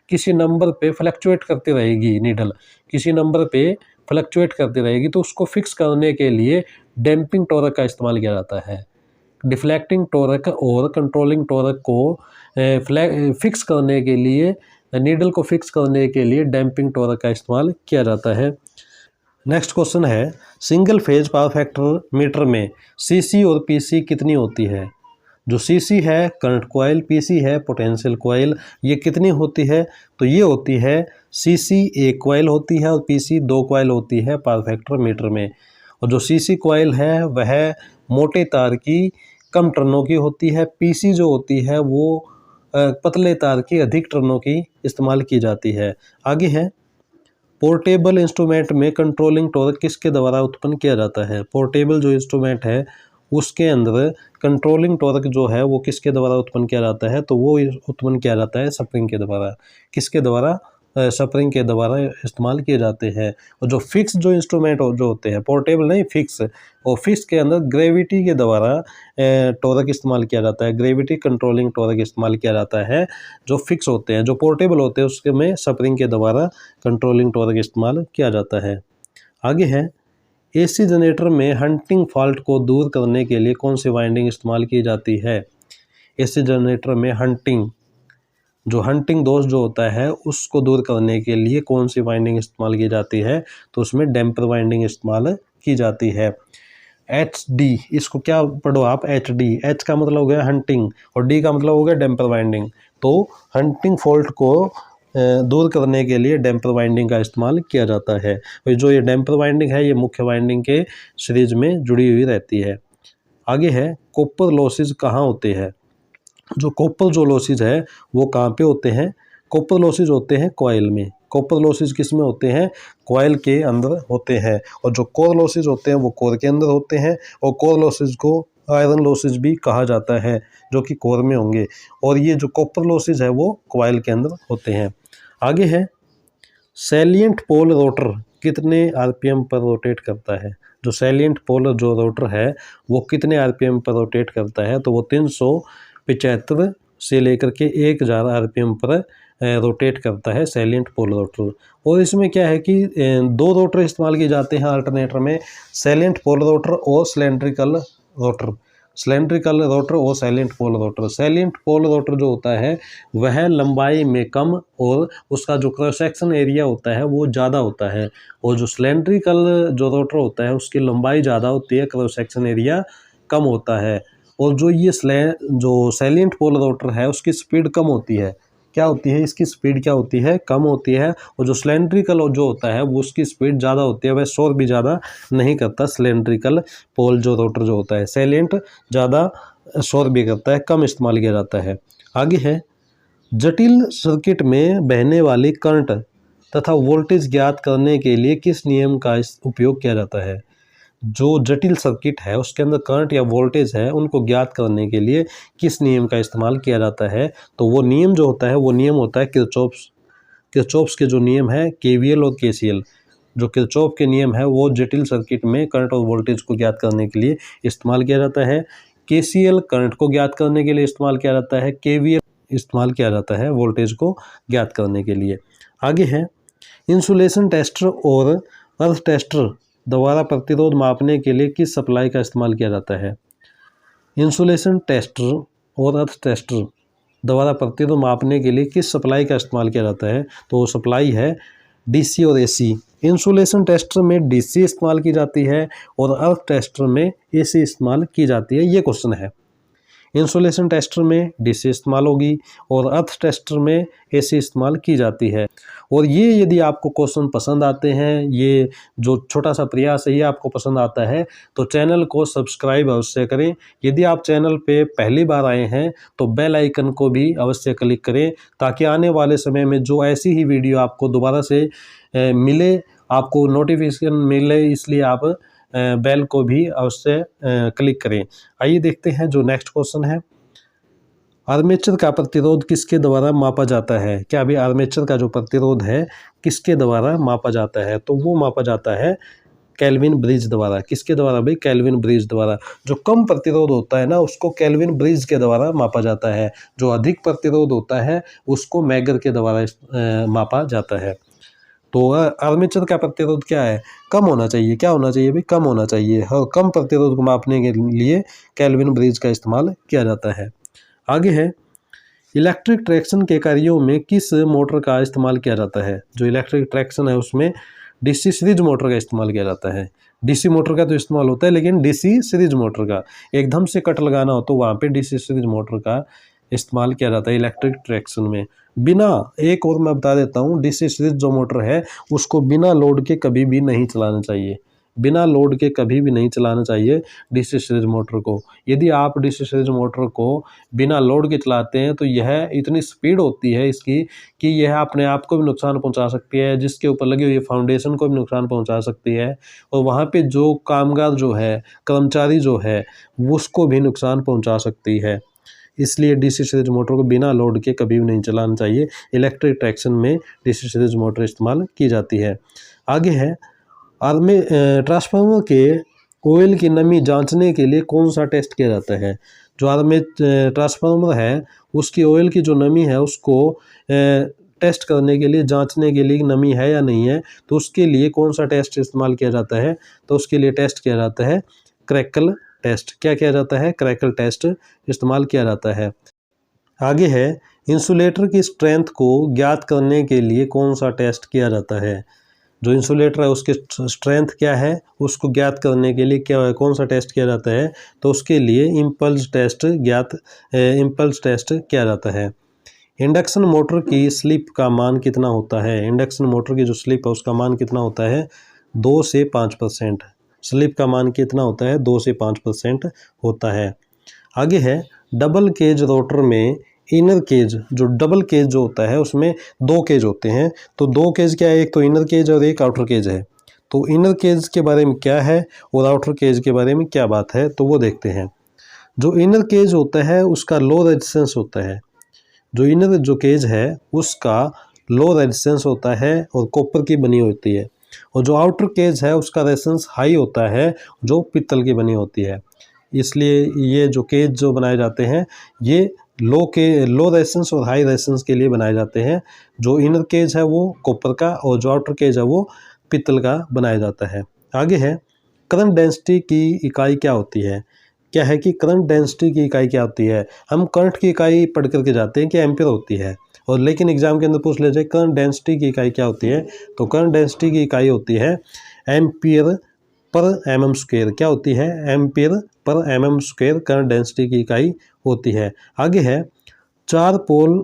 किसी नंबर पे फ्लक्चुएट करती रहेगी नीडल, किसी नंबर पे फ्लक्चुएट करती रहेगी, तो उसको फिक्स करने के लिए डैम्पिंग टॉर्क का इस्तेमाल किया जाता है। डिफ्लेक्टिंग टॉर्क और कंट्रोलिंग टॉर्क को फिक्स करने के लिए, नीडल को फिक्स करने के लिए डैम्पिंग टॉर्क का इस्तेमाल किया जाता है। नेक्स्ट क्वेश्चन है, single phase power factor metre में सीसी और पीसी कितनी होती है? जो सीसी है करंट कॉइल, पीसी है पोटेंशियल कॉइल, ये कितनी होती है? तो ये होती है सीसी एक कॉइल होती है और पीसी दो कॉइल होती है पावर फैक्टर मीटर में। और जो सीसी कॉइल है वह मोटे तार की कम टर्नों की होती है, पीसी जो होती है वो पतले तार की अधिक टर्नों की इस्तेमाल की जाती है। आगे है, पोर्टेबल इंस्ट्रूमेंट में कंट्रोलिंग टॉर्क किसके द्वारा उत्पन्न किया जाता है? पोर्टेबल जो इंस्ट्रूमेंट है उसके अंदर कंट्रोलिंग टॉर्क जो है वो किसके द्वारा उत्पन्न किया जाता है? तो वो उत्पन्न किया जाता है स्प्रिंग के द्वारा। किसके द्वारा? स्प्रिंग के द्वारा इस्तेमाल किए जाते हैं। और जो फिक्स जो इंस्ट्रूमेंट जो होते हैं, पोर्टेबल नहीं फिक्स, और फिक्स के अंदर ग्रेविटी के द्वारा टॉर्क इस्तेमाल किया जाता है, ग्रेविटी कंट्रोलिंग टॉर्क इस्तेमाल किया जाता है। जो फिक्स होते हैं, जो पोर्टेबल होते हैं उसके में स्प्रिंग के द्वारा कंट्रोलिंग टॉर्क इस्तेमाल किया जाता है। आगे है, AC जनरेटर में हंटिंग फॉल्ट को दूर करने के लिए कौन सी वाइंडिंग इस्तेमाल की जाती है? AC जनरेटर में हंटिंग दोष जो होता है उसको दूर करने के लिए कौन सी वाइंडिंग इस्तेमाल की जाती है? तो उसमें डैम्पर वाइंडिंग इस्तेमाल की जाती है। HD, इसको क्या पढ़ो आप? HD, H का मतलब हो गया हंटिंग और D का मतलब हो गया डैम्पर वाइंडिंग। तो हंटिंग फॉल्ट को दूर करने के लिए डैम्पर वाइंडिंग का इस्तेमाल किया जाता है। जो ये डैम्पर वाइंडिंग है ये मुख्य वाइंडिंग के सीरीज में जुड़ी हुई रहती है। आगे है, कॉपर लॉसेज कहाँ होते हैं? जो कॉपर जो लॉसेज है वो कहाँ पे होते हैं? कॉपर लॉसेज होते हैं कॉइल में। कॉपर लॉसेज किस में होते हैं? कॉइल के अंदर होते हैं। और जो कोर लॉसेज होते हैं वो कोर के अंदर होते हैं। और कोर लॉसेज को आयरन लॉसेज भी कहा जाता है जो कि कोर में होंगे। और ये जो कॉपर लॉसेज है वो कॉइल के अंदर होते हैं। आगे है, सैलिएंट पोल रोटर कितने RPM पर रोटेट करता है? जो सैलिएंट पोल जो रोटर है वो कितने RPM पर रोटेट करता है? तो वो 375 से लेकर के 1000 RPM पर रोटेट करता है सैलिएंट पोल रोटर। और इसमें क्या है कि दो रोटर इस्तेमाल किए जाते हैं अल्टरनेटर में, सैलिएंट पोल रोटर और सिलेंड्रिकल रोटर। सिलेंड्रिकल रोटर और salient pole rotor. Salient pole rotor जो होता है वह लंबाई में कम और उसका जो क्रॉस सेक्शन एरिया होता है वो ज़्यादा होता है। और जो सिलेंड्रिकल जो रोटर होता है उसकी लंबाई ज़्यादा होती है, क्रॉस सेक्शन एरिया कम होता है। और जो ये जो सैलिएंट पोल रोटर है उसकी स्पीड कम होती है। क्या होती है? इसकी स्पीड क्या होती है? कम होती है। और जो सिलेंड्रिकल जो होता है वो उसकी स्पीड ज़्यादा होती है, वह शोर भी ज़्यादा नहीं करता। सिलेंड्रिकल पोल जो रोटर जो होता है, सैलिएंट ज़्यादा शोर भी करता है, कम इस्तेमाल किया जाता है। आगे है, जटिल सर्किट में बहने वाली करंट तथा वोल्टेज ज्ञात करने के लिए किस नियम का उपयोग किया जाता है? जो जटिल सर्किट है उसके अंदर करंट या वोल्टेज है उनको ज्ञात करने के लिए किस नियम का इस्तेमाल किया जाता है? तो वो नियम जो होता है वो नियम होता है किरचॉफ्स के जो नियम है KVL और KCL। जो किरचॉफ के नियम है वो जटिल सर्किट में करंट और वोल्टेज को ज्ञात करने के लिए इस्तेमाल किया जाता है। KCL करंट को ज्ञात करने के लिए इस्तेमाल किया जाता है। KVL इस्तेमाल किया जाता है वोल्टेज को ज्ञात करने के लिए। आगे है इंसुलेशन टेस्टर और अर्थ टेस्टर द्वारा प्रतिरोध मापने के लिए किस सप्लाई का इस्तेमाल किया जाता है। इंसुलेशन टेस्टर और अर्थ टेस्टर द्वारा प्रतिरोध मापने के लिए किस सप्लाई का इस्तेमाल किया जाता है, तो वो सप्लाई है डीसी और एसी। इंसुलेशन टेस्टर में डीसी इस्तेमाल की जाती है और अर्थ टेस्टर में एसी इस्तेमाल की जाती है। ये क्वेश्चन है। इंसुलेशन टेस्टर में डीसी इस्तेमाल होगी और अर्थ टेस्टर में एसी इस्तेमाल की जाती है। और ये यदि आपको क्वेश्चन पसंद आते हैं, ये जो छोटा सा प्रयास है ये आपको पसंद आता है, तो चैनल को सब्सक्राइब अवश्य करें। यदि आप चैनल पे पहली बार आए हैं तो बेल आइकन को भी अवश्य क्लिक करें, ताकि आने वाले समय में जो ऐसी ही वीडियो आपको दोबारा से मिले, आपको नोटिफिकेशन मिले, इसलिए आप बेल को भी अवश्य क्लिक करें। आइए देखते हैं जो नेक्स्ट क्वेश्चन है। आर्मेचर का प्रतिरोध किसके द्वारा मापा जाता है। क्या अभी आर्मेचर का जो प्रतिरोध है किसके द्वारा मापा जाता है, तो वो मापा जाता है केल्विन ब्रिज द्वारा। किसके द्वारा भाई? केल्विन ब्रिज द्वारा। जो कम प्रतिरोध होता है ना उसको केल्विन ब्रिज के द्वारा मापा जाता है, जो अधिक प्रतिरोध होता है उसको मैगर के द्वारा मापा जाता है। तो आर्मेचर का प्रतिरोध क्या है? कम होना चाहिए। क्या होना चाहिए भाई? कम होना चाहिए। और कम प्रतिरोध को मापने के लिए केल्विन ब्रिज का इस्तेमाल किया जाता है। आगे है इलेक्ट्रिक ट्रैक्शन के कार्यों में किस मोटर का इस्तेमाल किया जाता है। जो इलेक्ट्रिक ट्रैक्शन है उसमें डीसी सीरीज मोटर का इस्तेमाल किया जाता है। डीसी मोटर का तो इस्तेमाल होता है, लेकिन डीसी सीरीज मोटर का एकदम से कट लगाना हो तो वहाँ पे डीसी सीरीज मोटर का इस्तेमाल किया जाता है इलेक्ट्रिक ट्रैक्शन में। बिना, एक और मैं बता देता हूँ, डीसी सीरीज जो मोटर है उसको बिना लोड के कभी भी नहीं चलाना चाहिए। बिना लोड के कभी भी नहीं चलाना चाहिए डीसी सीरीज मोटर को। यदि आप डीसी सीरीज मोटर को बिना लोड के चलाते हैं तो यह इतनी स्पीड होती है इसकी कि यह अपने आप को भी नुकसान पहुंचा सकती है, जिसके ऊपर लगी हुई फाउंडेशन को भी नुकसान पहुंचा सकती है, और वहाँ पे जो कामगार जो है, कर्मचारी जो है, उसको भी नुकसान पहुंचा सकती है। इसलिए डीसी सीरीज मोटर को बिना लोड के कभी भी नहीं चलाना चाहिए। इलेक्ट्रिक ट्रैक्शन में डीसी सीरीज मोटर इस्तेमाल की जाती है। आगे है ट्रांसफार्मर के ऑयल की नमी जांचने के लिए कौन सा टेस्ट किया जाता है। जो ट्रांसफार्मर है उसकी ऑयल की जो नमी है उसको टेस्ट करने के लिए, जांचने के लिए नमी है या नहीं है, तो उसके लिए कौन सा टेस्ट इस्तेमाल किया जाता है, तो उसके लिए टेस्ट किया जाता है क्रैकल टेस्ट। क्या किया जाता है? क्रैकल टेस्ट इस्तेमाल किया जाता है। आगे है इंसुलेटर की स्ट्रेंथ को ज्ञात करने के लिए कौन सा टेस्ट किया जाता है। जो इंसुलेटर है उसकी स्ट्रेंथ क्या है उसको ज्ञात करने के लिए कौन सा टेस्ट किया जाता है, तो उसके लिए इम्पल्स टेस्ट किया जाता है। इंडक्शन मोटर की स्लिप का मान कितना होता है। इंडक्शन मोटर की जो स्लिप है उसका मान कितना होता है? 2 से 5%। स्लिप का मान कितना होता है? 2 से 5% होता है। आगे है डबल केज रोटर में इनर केज, जो डबल केज जो होता है उसमें 2 केज होते हैं। तो 2 केज क्या है? एक तो इनर केज और एक आउटर केज है। तो इनर केज के बारे में क्या है और आउटर केज के बारे में क्या बात है, तो वो देखते हैं। जो इनर केज होता है उसका लो रेजिस्टेंस होता है। जो इनर जो केज है उसका लो रेजिस्टेंस होता है और कॉपर की बनी होती है, और जो आउटर केज है उसका रेजिस्टेंस हाई होता है जो पित्तल की बनी होती है। इसलिए ये जो केज जो बनाए जाते हैं ये लो रेजिस्टेंस और हाई रेजिस्टेंस के लिए बनाए जाते हैं। जो इनर केज है वो कॉपर का और जो आउटर केज है वो पित्तल का बनाया जाता है। आगे है करंट डेंसिटी की इकाई क्या होती है। क्या है कि करंट डेंसिटी की इकाई क्या होती है? हम करंट की इकाई पढ़ करके जाते हैं कि एम्पियर होती है, और लेकिन एग्जाम के अंदर पूछ ले जाए करंट डेंसिटी की इकाई क्या होती है, तो करंट डेंसिटी की इकाई होती है एम्पियर पर mm स्क्वायर। क्या होती है? Ampere per mm square current density की इकाई होती है। आगे है 4 पोल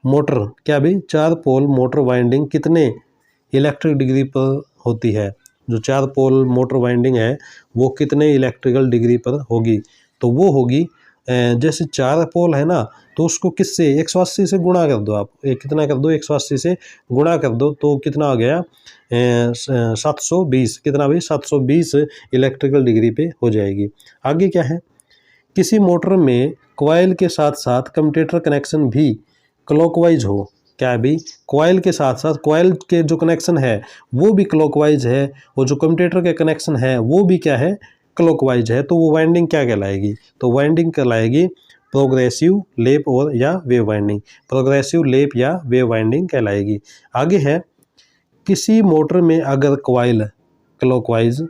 मोटर। क्या भाई? 4 पोल मोटर वाइंडिंग कितने इलेक्ट्रिक डिग्री पर होती है। जो 4 पोल मोटर वाइंडिंग है वो कितने इलेक्ट्रिकल डिग्री पर होगी, तो वो होगी जैसे 4 पोल है ना, तो उसको किससे 180 से गुणा कर दो। आप कितना कर दो? 180 से गुणा कर दो, तो कितना आ गया? 720। कितना भाई? 720 इलेक्ट्रिकल डिग्री पे हो जाएगी। आगे क्या है? किसी मोटर में कॉइल के साथ साथ कम्यूटेटर कनेक्शन भी क्लॉकवाइज हो। क्या है भाई? कॉइल के साथ साथ कॉइल के जो कनेक्शन है वो भी क्लॉकवाइज है, और जो कम्यूटेटर के कनेक्शन है वो भी क्या है? क्लॉकवाइज है। तो वो वाइंडिंग क्या कहलाएगी? तो वाइंडिंग कहलाएगी प्रोग्रेसिव लैप और या वेव वाइंडिंग, प्रोग्रेसिव लैप या वेव वाइंडिंग कहलाएगी। आगे है, किसी मोटर में अगर कॉइल क्लॉकवाइज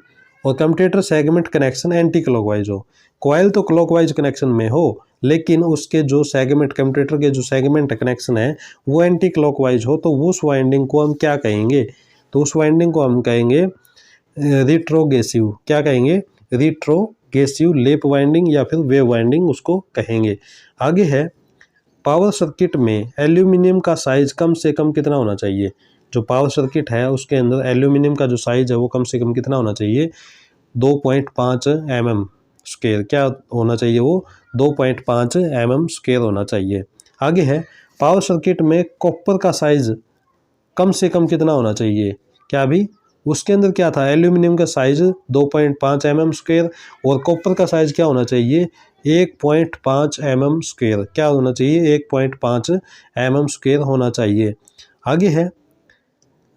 और commutator segment connection anti clockwise हो, कॉइल तो क्लॉकवाइज कनेक्शन में हो लेकिन उसके जो सेगमेंट कम्यूटेटर के जो सेगमेंट कनेक्शन है वो एंटी क्लॉकवाइज हो, तो उस वाइंडिंग को हम क्या कहेंगे? तो उस वाइंडिंग को हम कहेंगे रिट्रोगेसिव, क्या कहेंगे? रिट्रोगेसिव लैप वाइंडिंग या फिर वेव वाइंडिंग उसको कहेंगे। आगे है, पावर सर्किट में एल्यूमिनियम का साइज कम से कम कितना होना चाहिए? जो पावर सर्किट है उसके अंदर एल्यूमिनियम का जो साइज है वो कम से कम कितना होना चाहिए? 2.5 mm स्क्वायर, क्या होना चाहिए वो? 2.5 mm स्क्वायर होना चाहिए। आगे है, पावर सर्किट में कॉपर का साइज कम से कम कितना होना चाहिए? क्या अभी उसके अंदर क्या था? एल्यूमिनियम का साइज 2.5 mm स्क्वायर और कॉपर का साइज क्या होना चाहिए? 1.5 mm स्क्वायर, क्या होना चाहिए? 1.5 mm स्क्वायर होना चाहिए। आगे है,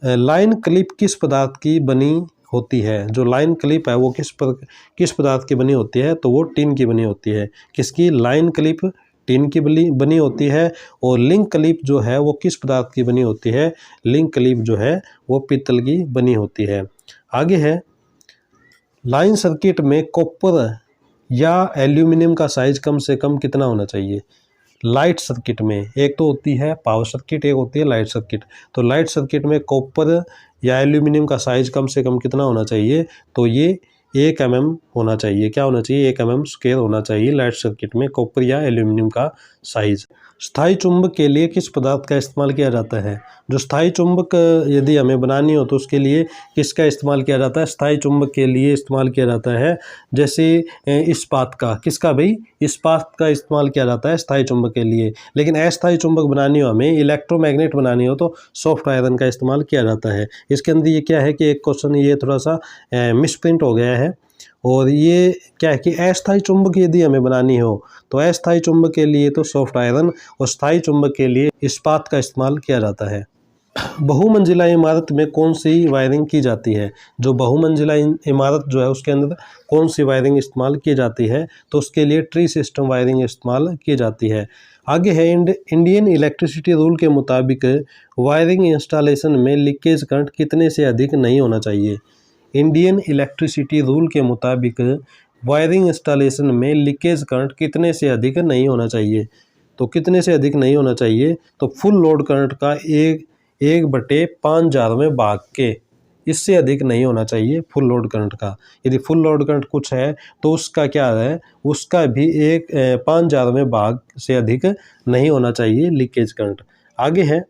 लाइन क्लिप किस पदार्थ की बनी होती है? जो लाइन क्लिप है वो किस पदार्थ की बनी होती है? तो वो टिन की बनी होती है। किसकी? लाइन क्लिप टिन की बनी होती है। और लिंक क्लिप जो है वो किस पदार्थ की बनी होती है? लिंक क्लिप जो है वो पीतल की बनी होती है। आगे है, लाइन सर्किट में कॉपर या एल्यूमिनियम का साइज कम से कम कितना होना चाहिए? लाइट सर्किट में एक तो होती है पावर सर्किट, एक होती है लाइट सर्किट। तो लाइट सर्किट में कॉपर या एल्यूमिनियम का साइज कम से कम कितना होना चाहिए? तो ये 1 mm होना चाहिए। क्या होना चाहिए? 1 mm स्क्वायर होना चाहिए लाइट सर्किट में कॉपर या एल्यूमिनियम का साइज। स्थायी चुंबक के लिए किस पदार्थ का इस्तेमाल किया जाता है? जो स्थायी चुंबक यदि हमें बनानी हो तो उसके लिए किसका इस्तेमाल किया जाता है? स्थायी चुंबक के लिए इस्तेमाल किया जाता है जैसे इस्पात का, किसका भाई? इस्पात का इस्तेमाल किया जाता है स्थायी चुंबक के लिए। लेकिन अस्थायी चुंबक बनानी हो, हमें इलेक्ट्रोमैग्नेट बनानी हो तो सॉफ्ट आयरन का इस्तेमाल किया जाता है। इसके अंदर ये क्या है कि एक क्वेश्चन ये थोड़ा सा मिसप्रिंट हो गया है, और ये क्या है कि अस्थायी चुंबक यदि हमें बनानी हो तो अस्थायी चुंबक के लिए तो सॉफ्ट आयरन और स्थायी चुंबक के लिए इस्पात का इस्तेमाल किया जाता है। बहुमंजिला इमारत में कौन सी वायरिंग की जाती है? जो बहुमंजिला इमारत जो है उसके अंदर कौन सी वायरिंग इस्तेमाल की जाती है? तो उसके लिए ट्री सिस्टम वायरिंग इस्तेमाल की जाती है। आगे है, इंडियन इलेक्ट्रिसिटी रूल के मुताबिक वायरिंग इंस्टॉलेशन में लीकेज करंट कितने से अधिक नहीं होना चाहिए? इंडियन इलेक्ट्रिसिटी रूल के मुताबिक वायरिंग इंस्टॉलेशन में लीकेज करंट कितने से अधिक नहीं होना चाहिए? तो कितने से अधिक नहीं होना चाहिए? तो फुल लोड करंट का 1/5000वें भाग के, इससे अधिक नहीं होना चाहिए फुल लोड करंट का। यदि फुल लोड करंट कुछ है तो उसका क्या है? उसका भी 5000वें भाग से अधिक नहीं होना चाहिए लीकेज करंट। आगे है,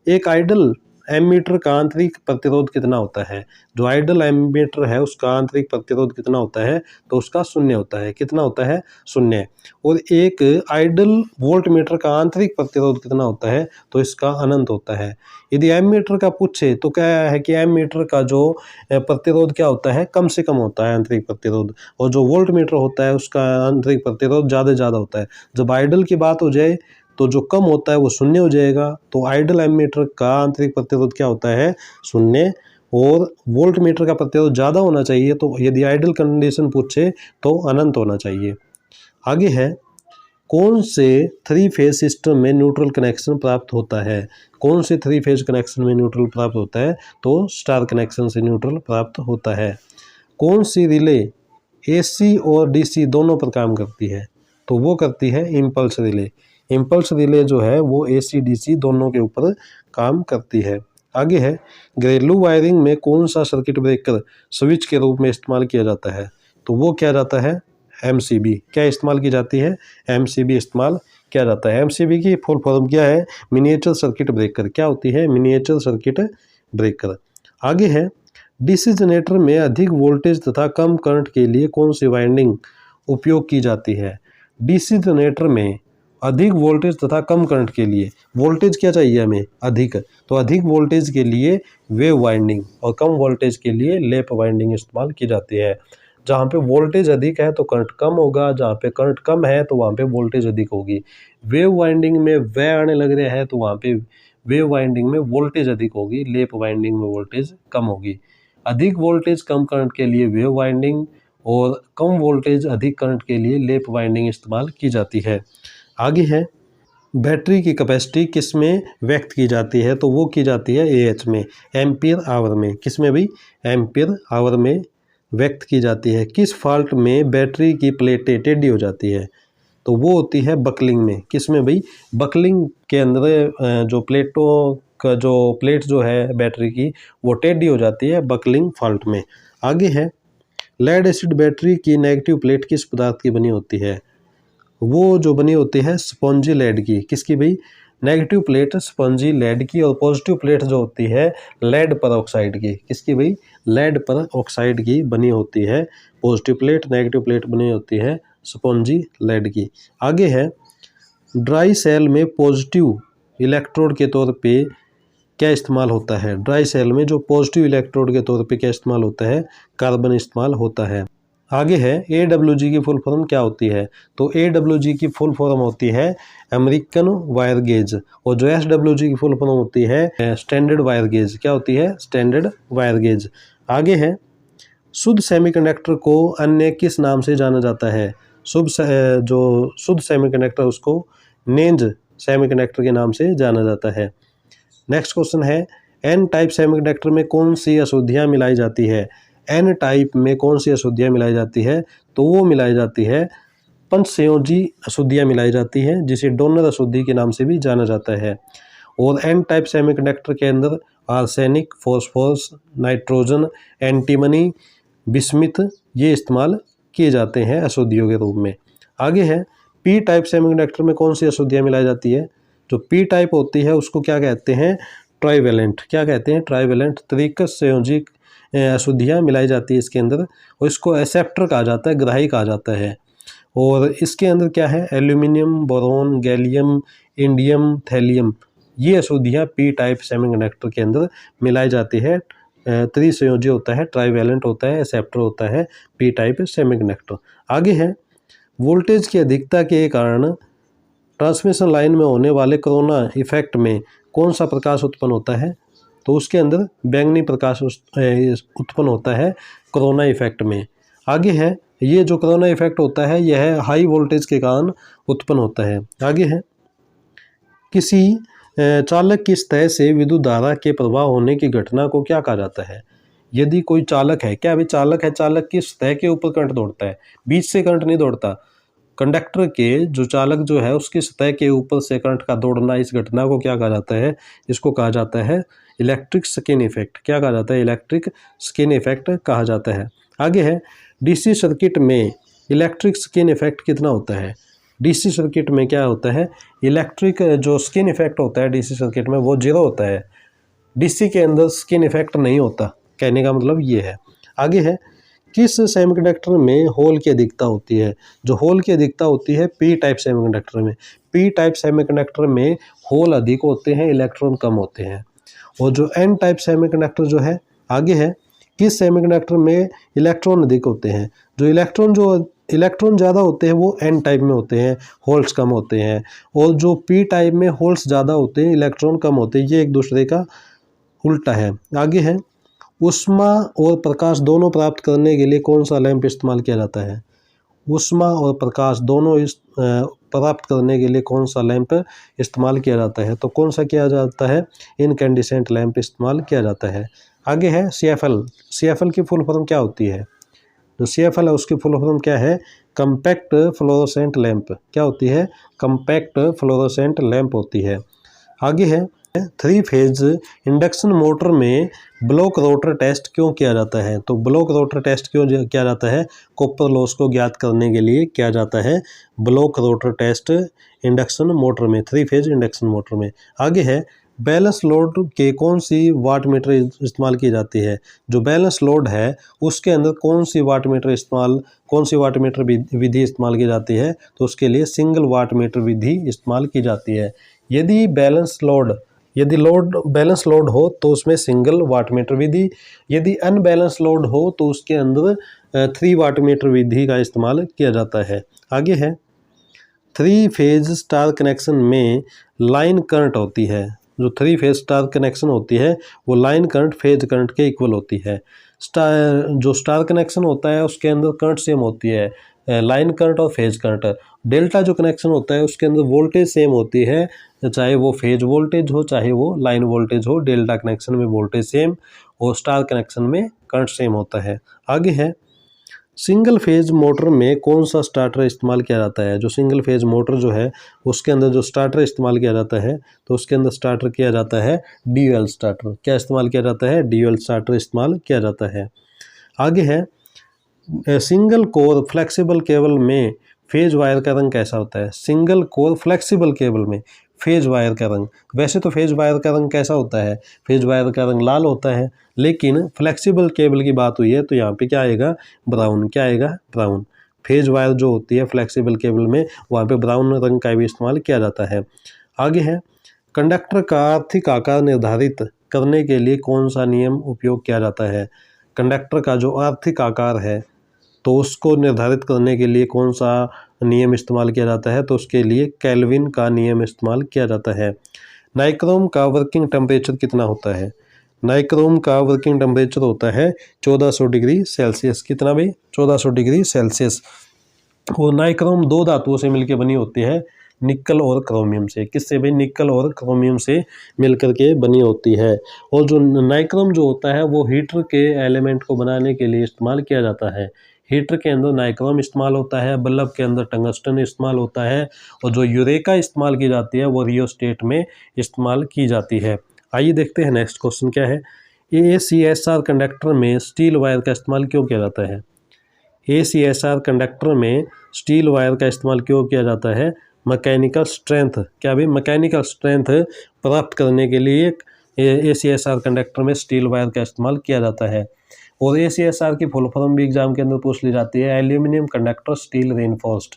एक आइडल एमीटर का आंतरिक प्रतिरोध कितना होता है? जो आइडल एमीटर है उसका आंतरिक प्रतिरोध कितना होता है? तो उसका 0 होता है। कितना होता है? 0। और एक आइडल वोल्टमीटर का आंतरिक प्रतिरोध कितना होता है? तो इसका अनंत होता है। यदि एमीटर का पूछे तो क्या है कि एमीटर का जो प्रतिरोध क्या होता है? कम से कम होता है आंतरिक प्रतिरोध, और जो वोल्टमीटर होता है उसका आंतरिक प्रतिरोध ज़्यादा होता है। जब आइडल की बात हो जाए तो जो कम होता है वो 0 हो जाएगा। तो आइडल एमीटर का आंतरिक प्रतिरोध क्या होता है? 0। और वोल्ट मीटर का प्रतिरोध ज़्यादा होना चाहिए, तो यदि आइडल कंडीशन पूछे तो अनंत होना चाहिए। आगे है, कौन से 3 फेज सिस्टम में न्यूट्रल कनेक्शन प्राप्त होता है? कौन से 3 फेज कनेक्शन में न्यूट्रल प्राप्त होता है? तो स्टार कनेक्शन से न्यूट्रल प्राप्त होता है। कौन सी रिले AC और DC दोनों पर काम करती है? तो वो करती है इम्पल्स रिले। इम्पल्स रिले जो है वो AC DC दोनों के ऊपर काम करती है। आगे है, घरेलू वायरिंग में कौन सा सर्किट ब्रेकर स्विच के रूप में इस्तेमाल किया जाता है? तो वो क्या जाता है? MCB। क्या इस्तेमाल की जाती है? MCB इस्तेमाल किया जाता है। MCB की फुल फॉर्म क्या है? Miniature circuit breaker. क्या होती है? Miniature circuit breaker. आगे है, DC जनरेटर में अधिक वोल्टेज तथा कम करंट के लिए कौन सी वाइंडिंग उपयोग की जाती है? DC जनरेटर में अधिक वोल्टेज तथा कम करंट के लिए, वोल्टेज क्या चाहिए हमें? अधिक। तो अधिक वोल्टेज के लिए वेव वाइंडिंग और कम वोल्टेज के लिए लैप वाइंडिंग इस्तेमाल की जाती है। जहाँ पे वोल्टेज अधिक है तो करंट कम होगा, जहाँ पे करंट कम है तो वहाँ पे वोल्टेज अधिक होगी। वेव वाइंडिंग में वे आने लग रहे हैं तो वहाँ पे वेव वाइंडिंग में वोल्टेज अधिक होगी, लैप वाइंडिंग में वोल्टेज कम होगी। अधिक वोल्टेज कम करंट के लिए वेव वाइंडिंग और कम वोल्टेज अधिक करंट के लिए लैप वाइंडिंग इस्तेमाल की जाती है। आगे है बैटरी की कैपेसिटी किस में व्यक्त की जाती है, तो वो की जाती है AH में, एम्पियर आवर में। किस में भाई? एम्पियर आवर में व्यक्त की जाती है। किस फॉल्ट में बैटरी की प्लेटें टेढ़ी हो जाती है, तो वो होती है बकलिंग में। किस में भाई? बकलिंग के अंदर जो प्लेटों का जो प्लेट जो है बैटरी की वो टेढ़ी हो जाती है बकलिंग फॉल्ट में। आगे है लेड एसिड बैटरी की नेगेटिव प्लेट किस पदार्थ की बनी होती है, वो जो बनी होती है स्पॉन्जी लेड की। किसकी भाई? नेगेटिव प्लेट स्पॉन्जी लेड की, और पॉजिटिव प्लेट जो होती है लेड पर ऑक्साइड की। किसकी भाई? लेड पर ऑक्साइड की बनी होती है पॉजिटिव प्लेट, नेगेटिव प्लेट बनी होती है स्पॉन्जी लेड की। आगे है ड्राई सेल में पॉजिटिव इलेक्ट्रोड के तौर पे क्या इस्तेमाल होता है? ड्राई सेल में जो पॉजिटिव इलेक्ट्रोड के तौर पे क्या इस्तेमाल होता है? कार्बन इस्तेमाल होता है। आगे है AWG की फुल फॉर्म क्या होती है, तो AWG की फुल फॉर्म होती है अमेरिकन वायर गेज, और जो SWG की फुल फॉर्म होती है स्टैंडर्ड वायर गेज। क्या होती है? Standard wire gauge. आगे है शुद्ध सेमीकंडक्टर को अन्य किस नाम से जाना जाता है? जो शुद्ध सेमीकंडक्टर उसको नेंज सेमीकंडक्टर के नाम से जाना जाता है। नेक्स्ट क्वेश्चन है N टाइप सेमीकंडक्टर में कौन सी अशुद्धियाँ मिलाई जाती है? N टाइप में कौन सी अशुद्धियाँ मिलाई जाती है, तो वो मिलाई जाती है पंचसंयोजी अशुद्धियाँ मिलाई जाती है, जिसे डोनर अशुद्धि के नाम से भी जाना जाता है। और N टाइप सेमीकंडक्टर के अंदर arsenic, phosphorus, nitrogen, antimony, bismuth ये इस्तेमाल किए जाते हैं अशुद्धियों के रूप में। आगे है P टाइप सेमीकंडक्टर में कौन सी अशुद्धियाँ मिलाई जाती है? जो P टाइप होती है उसको क्या कहते हैं? ट्राइवेलेंट। क्या कहते हैं? ट्राइवेलेंट त्रिकस संयोजी अशुद्धियाँ मिलाई जाती है इसके अंदर, और इसको एक्सेप्टर कहा जाता है, ग्राही कहा जाता है। और इसके अंदर क्या है? Aluminium, boron, gallium, indium, thallium ये अशुद्धियाँ P टाइप सेमीकंडक्टर के अंदर मिलाई जाती है। त्रिसंयोजी होता है, ट्राइवेलेंट होता है, एक्सेप्टर होता है P टाइप सेमीकंडक्टर। आगे है वोल्टेज की अधिकता के कारण ट्रांसमिशन लाइन में होने वाले कोरोना इफेक्ट में कौन सा प्रकाश उत्पन्न होता है, तो उसके अंदर बैंगनी प्रकाश उत्पन्न होता है कोरोना इफेक्ट में। आगे है ये जो कोरोना इफेक्ट होता है यह हाई वोल्टेज के कारण उत्पन्न होता है। आगे है किसी चालक की सतह से विद्युत धारा के प्रवाह होने की घटना को क्या कहा जाता है? यदि कोई चालक है, क्या अभी चालक है, चालक की सतह के ऊपर करंट दौड़ता है, बीच से करंट नहीं दौड़ता। कंडक्टर के जो चालक जो है उसकी सतह के ऊपर से करंट का दौड़ना, इस घटना को क्या कहा जाता है? इसको कहा जाता है इलेक्ट्रिक स्किन इफेक्ट। क्या कहा जाता है? इलेक्ट्रिक स्किन इफेक्ट कहा जाता है। आगे है DC सर्किट में इलेक्ट्रिक स्किन इफेक्ट कितना होता है? DC सर्किट में क्या होता है? इलेक्ट्रिक जो स्किन इफेक्ट होता है DC सर्किट में वो 0 होता है। DC के अंदर स्किन इफेक्ट नहीं होता, कहने का मतलब ये है। आगे है किस सेमीकंडक्टर में होल की अधिकता होती है? जो होल की अधिकता होती है P टाइप सेमीकंडक्टर में। P टाइप सेमीकंडक्टर में होल अधिक होते हैं, इलेक्ट्रॉन कम होते हैं। और जो N टाइप सेमीकंडक्टर जो है, आगे है किस सेमीकंडक्टर में इलेक्ट्रॉन अधिक होते हैं? जो इलेक्ट्रॉन ज़्यादा होते हैं वो N टाइप में होते हैं, होल्स कम होते हैं। और जो P टाइप में होल्स ज़्यादा होते हैं, इलेक्ट्रॉन कम होते हैं। ये एक दूसरे का उल्टा है। आगे है ऊष्मा और प्रकाश दोनों प्राप्त करने के लिए कौन सा लैंप इस्तेमाल किया जाता है? ऊष्मा और प्रकाश दोनों प्राप्त करने के लिए कौन सा लैंप इस्तेमाल किया जाता है? तो कौन सा किया जाता है? इनकैंडिसेंट लैंप इस्तेमाल किया जाता है। आगे है CFL की फुल फॉर्म क्या होती है? जो CFL है उसकी फुल फॉर्म क्या है? Compact fluorescent lamp. क्या होती है? कम्पैक्ट फ्लोरोसेंट लैंप होती है। आगे है 3 फेज इंडक्शन मोटर में ब्लॉक रोटर टेस्ट क्यों किया जाता है? तो ब्लॉक रोटर टेस्ट क्यों किया जाता है? कॉपर लॉस को ज्ञात करने के लिए किया जाता है block rotor test induction motor में, 3 फेज इंडक्शन मोटर में। आगे है बैलेंस लोड के कौन सी वाट मीटर इस्तेमाल की जाती है? जो बैलेंस लोड है उसके अंदर कौन सी वाट मीटर विधि इस्तेमाल की जाती है? तो उसके लिए सिंगल वाट मीटर विधि इस्तेमाल की जाती है। यदि बैलेंस लोड हो तो उसमें सिंगल वाट मीटर विधि, यदि अनबैलेंस लोड हो तो उसके अंदर 3 वाट मीटर विधि का इस्तेमाल किया जाता है। आगे है 3 फेज स्टार कनेक्शन में लाइन करंट होती है। जो 3 फेज स्टार कनेक्शन होती है वो लाइन करंट फेज करंट के इक्वल होती है। जो स्टार कनेक्शन होता है उसके अंदर करंट सेम होती है, लाइन करंट और फेज करंट। डेल्टा जो कनेक्शन होता है उसके अंदर वोल्टेज सेम होती है, चाहे वो फेज वोल्टेज हो चाहे वो लाइन वोल्टेज हो। डेल्टा कनेक्शन में वोल्टेज सेम और स्टार कनेक्शन में करंट सेम होता है। आगे है, सिंगल फेज मोटर में कौन सा स्टार्टर इस्तेमाल किया जाता है। जो सिंगल फेज मोटर जो है उसके अंदर जो स्टार्टर इस्तेमाल किया जाता है तो उसके अंदर स्टार्टर किया जाता है ड्यूअल स्टार्टर। क्या इस्तेमाल किया जाता है? ड्यूअल स्टार्टर इस्तेमाल किया जाता है। आगे है, सिंगल कोर फ्लेक्सिबल केबल में फेज वायर का रंग कैसा होता है। सिंगल कोर फ्लेक्सिबल केबल में फेज वायर का रंग, वैसे तो फेज वायर का रंग कैसा होता है? फेज वायर का रंग लाल होता है, लेकिन फ्लेक्सिबल केबल की बात हुई है तो यहाँ पे क्या आएगा? ब्राउन। क्या आएगा? ब्राउन। फेज वायर जो होती है फ्लेक्सिबल केबल में वहाँ पे ब्राउन रंग का भी इस्तेमाल किया जाता है। आगे है, कंडक्टर का आर्थिक आकार निर्धारित करने के लिए कौन सा नियम उपयोग किया जाता है। कंडक्टर का जो आर्थिक आकार है तो उसको निर्धारित करने के लिए कौन सा नियम इस्तेमाल किया जाता है? तो उसके लिए केल्विन का नियम इस्तेमाल किया जाता है। नाइक्रोम का वर्किंग टेम्परेचर कितना होता है? नाइक्रोम का वर्किंग टेम्परेचर होता है 1400 डिग्री सेल्सियस। कितना भाई? 1400 डिग्री सेल्सियस। और नाइक्रोम दो धातुओं से मिलकर बनी होती है, निकल और क्रोमियम से। किससे भाई? निकल और क्रोमियम से मिलकर के बनी होती है। और जो नाइक्रोम जो होता है वो हीटर के एलिमेंट को बनाने के लिए इस्तेमाल किया जाता है। हीटर के अंदर नाइक्रोम इस्तेमाल होता है, बल्ब के अंदर टंगस्टन इस्तेमाल होता है, और जो यूरेका इस्तेमाल की जाती है वो रियोस्टेट में इस्तेमाल की जाती है। आइए देखते हैं नेक्स्ट क्वेश्चन क्या है। ACSR कंडक्टर में स्टील वायर का इस्तेमाल क्यों किया जाता है? ACSR कंडक्टर में स्टील वायर का इस्तेमाल क्यों किया जाता है? Mechanical strength. क्या भाई? मैकेनिकल स्ट्रेंथ प्राप्त करने के लिए ACSR कंडक्टर में स्टील वायर का इस्तेमाल किया जाता है। और ACSR की फुल फॉर्म भी एग्जाम के अंदर पूछ ली जाती है, एल्यूमिनियम कंडक्टर स्टील रेनफोर्स्ड।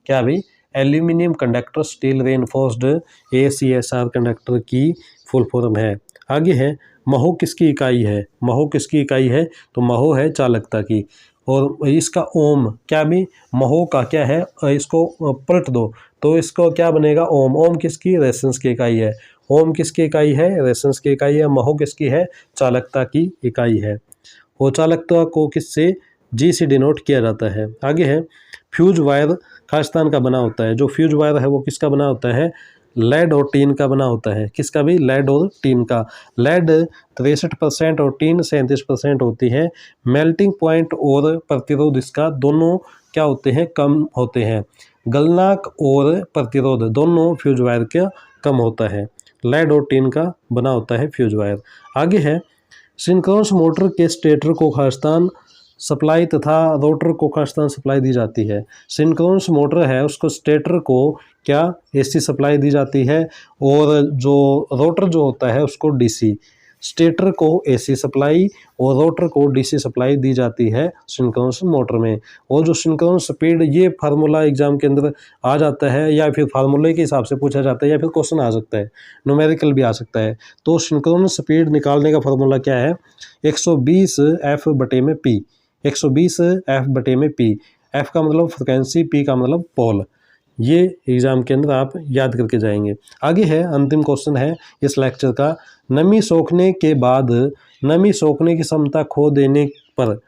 क्या भाई? Aluminium conductor steel reinforced ACSR conductor की फुल फॉर्म है। आगे है, महो किसकी इकाई है? महो किसकी इकाई है? तो महो है चालकता की। और इसका ओम, क्या भी? महो का क्या है? इसको पलट दो तो इसको क्या बनेगा? ओम। ओम किसकी? रेजिस्टेंस की इकाई है। ओम किसकी इकाई है? रेजिस्टेंस की इकाई है। महो किसकी है? चालकता की इकाई है। और चालकता को किससे? जी से डिनोट किया जाता है। आगे है, फ्यूज वायर खालिस्तान का बना होता है। जो फ्यूज वायर है वो किसका बना होता है? लेड और टीन का बना होता है। किसका भी? लेड और टीन का। लेड 63% और टीन 37% होती है। मेल्टिंग पॉइंट और प्रतिरोध इसका दोनों क्या होते हैं? कम होते हैं। गलनांक और प्रतिरोध दोनों फ्यूज वायर का कम होता है। लेड और टीन का बना होता है फ्यूज वायर। आगे है, सिंक्रोनस मोटर के स्टेटर को खालिस्तान सप्लाई तथा रोटर को खालिस्तान सप्लाई दी जाती है। सिंक्रोनस मोटर है उसको स्टेटर को क्या? AC सप्लाई दी जाती है, और जो रोटर जो होता है उसको DC। स्टेटर को AC सप्लाई और रोटर को DC सप्लाई दी जाती है सिंक्रोनस मोटर में। और जो सिंक्रोनस स्पीड, ये फार्मूला एग्जाम के अंदर आ जाता है, या फिर फार्मूले के हिसाब से पूछा जाता है, या फिर क्वेश्चन आ सकता है, न्यूमेरिकल भी आ सकता है। तो सिंक्रोनस स्पीड निकालने का फार्मूला क्या है? 120 F/P। 120 F/P। F का मतलब फ्रिक्वेंसी, P का मतलब पोल। ये एग्जाम के अंदर आप याद करके जाएंगे। आगे है, अंतिम क्वेश्चन है इस लेक्चर का। नमी सोखने के बाद नमी सोखने की क्षमता खो देने पर,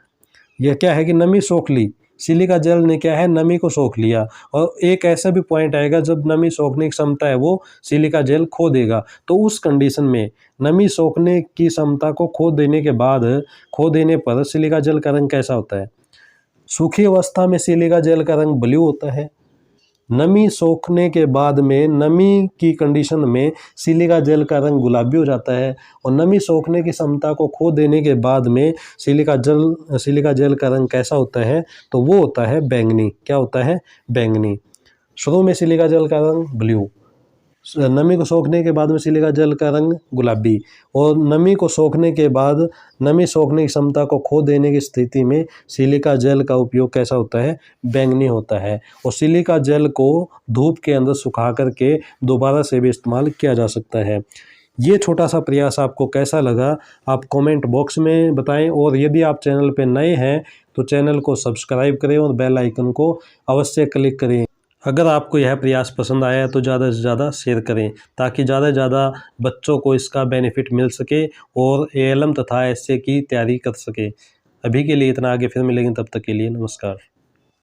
यह क्या है कि नमी सोख ली, सिलिका जेल ने क्या है? नमी को सोख लिया। और एक ऐसा भी पॉइंट आएगा जब नमी सोखने की क्षमता है वो सिलिका जेल खो देगा। तो उस कंडीशन में नमी सोखने की क्षमता को खो देने के बाद, खो देने पर सिलिका जेल का रंग कैसा होता है? सूखी अवस्था में सिलिका जेल का रंग ब्लू होता है। नमी सोखने के बाद में, नमी की कंडीशन में सिलिका जेल का रंग गुलाबी हो जाता है। और नमी सोखने की क्षमता को खो देने के बाद में सिलिका जेल का रंग कैसा होता है? तो वो होता है बैंगनी। क्या होता है? बैंगनी। शुरू में सिलिका जेल का रंग ब्लू, नमी को सोखने के बाद में सिलिका जेल का रंग गुलाबी, और नमी को सोखने के बाद, नमी सोखने की क्षमता को खो देने की स्थिति में सिलिका जेल का उपयोग कैसा होता है? बैंगनी होता है। और सिलिका जेल को धूप के अंदर सुखा करके दोबारा से भी इस्तेमाल किया जा सकता है। ये छोटा सा प्रयास आपको कैसा लगा आप कमेंट बॉक्स में बताएं, और यदि आप चैनल पर नए हैं तो चैनल को सब्सक्राइब करें और बेल आइकन को अवश्य क्लिक करें। अगर आपको यह प्रयास पसंद आया तो ज़्यादा से ज़्यादा शेयर करें, ताकि ज़्यादा से ज़्यादा बच्चों को इसका बेनिफिट मिल सके और ALM तथा SA की तैयारी कर सके। अभी के लिए इतना, आगे फिर मिलेंगे, तब तक के लिए नमस्कार।